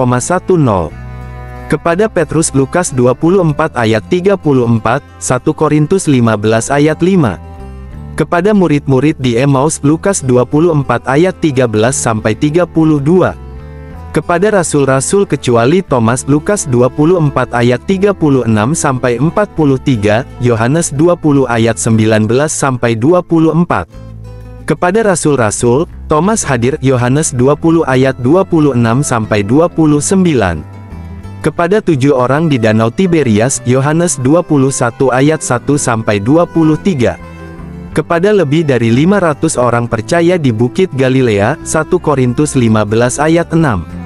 Kepada Petrus, Lukas 24 ayat 34, 1 Korintus 15 ayat 5. Kepada murid-murid di Emmaus, Lukas 24 ayat 13-32. Kepada rasul-rasul kecuali Thomas, Lukas 24 ayat 36-43, Yohanes 20 ayat 19-24. Kepada rasul-rasul, Thomas hadir, Yohanes 20 ayat 26-29. Kepada 7 orang di Danau Tiberias, Yohanes 21 ayat 1-23. Kepada lebih dari 500 orang percaya di Bukit Galilea, 1 Korintus 15 ayat 6.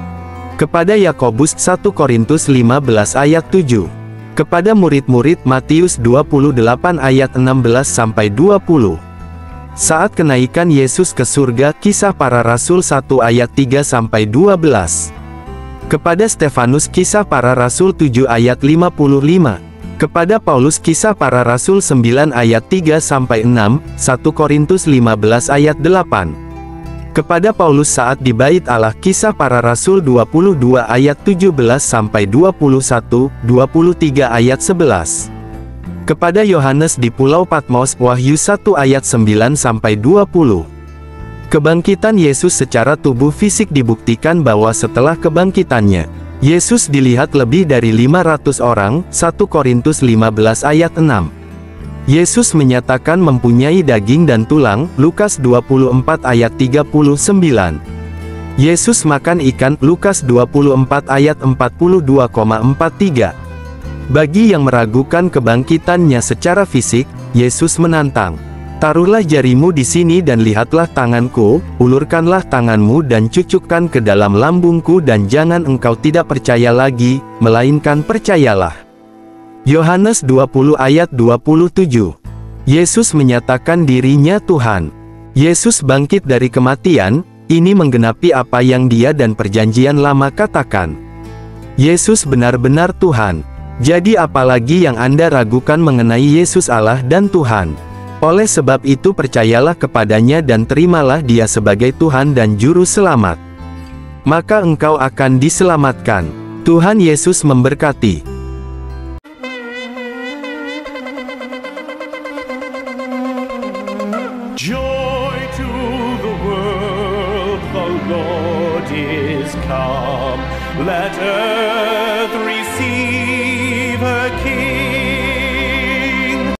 Kepada Yakobus, 1 Korintus 15 ayat 7. Kepada murid-murid, Matius 28 ayat 16-20. Saat kenaikan Yesus ke surga, Kisah Para Rasul 1 ayat 3-12. Kepada Stefanus, Kisah Para Rasul 7 ayat 55. Kepada Paulus, Kisah Para Rasul 9 ayat 3-6, 1 Korintus 15 ayat 8. Kepada Paulus saat di Bait Allah, Kisah Para Rasul 22 ayat 17-21, 23 ayat 11. Kepada Yohanes di Pulau Patmos, Wahyu 1 ayat 9-20. Kebangkitan Yesus secara tubuh fisik dibuktikan bahwa setelah kebangkitannya, Yesus dilihat lebih dari 500 orang, 1 Korintus 15 ayat 6. Yesus menyatakan mempunyai daging dan tulang, Lukas 24 ayat 39. Yesus makan ikan, Lukas 24 ayat 42,43. Bagi yang meragukan kebangkitannya secara fisik, Yesus menantang, "Taruhlah jarimu di sini dan lihatlah tanganku, ulurkanlah tanganmu dan cucukkan ke dalam lambungku dan jangan engkau tidak percaya lagi, melainkan percayalah." Yohanes 20 ayat 27. Yesus menyatakan dirinya Tuhan. Yesus bangkit dari kematian, ini menggenapi apa yang Dia dan Perjanjian Lama katakan. Yesus benar-benar Tuhan. Jadi apalagi yang Anda ragukan mengenai Yesus Allah dan Tuhan? Oleh sebab itu percayalah kepadanya dan terimalah Dia sebagai Tuhan dan Juru Selamat. Maka engkau akan diselamatkan. Tuhan Yesus memberkati. Joy to the world, the Lord is come. Let earth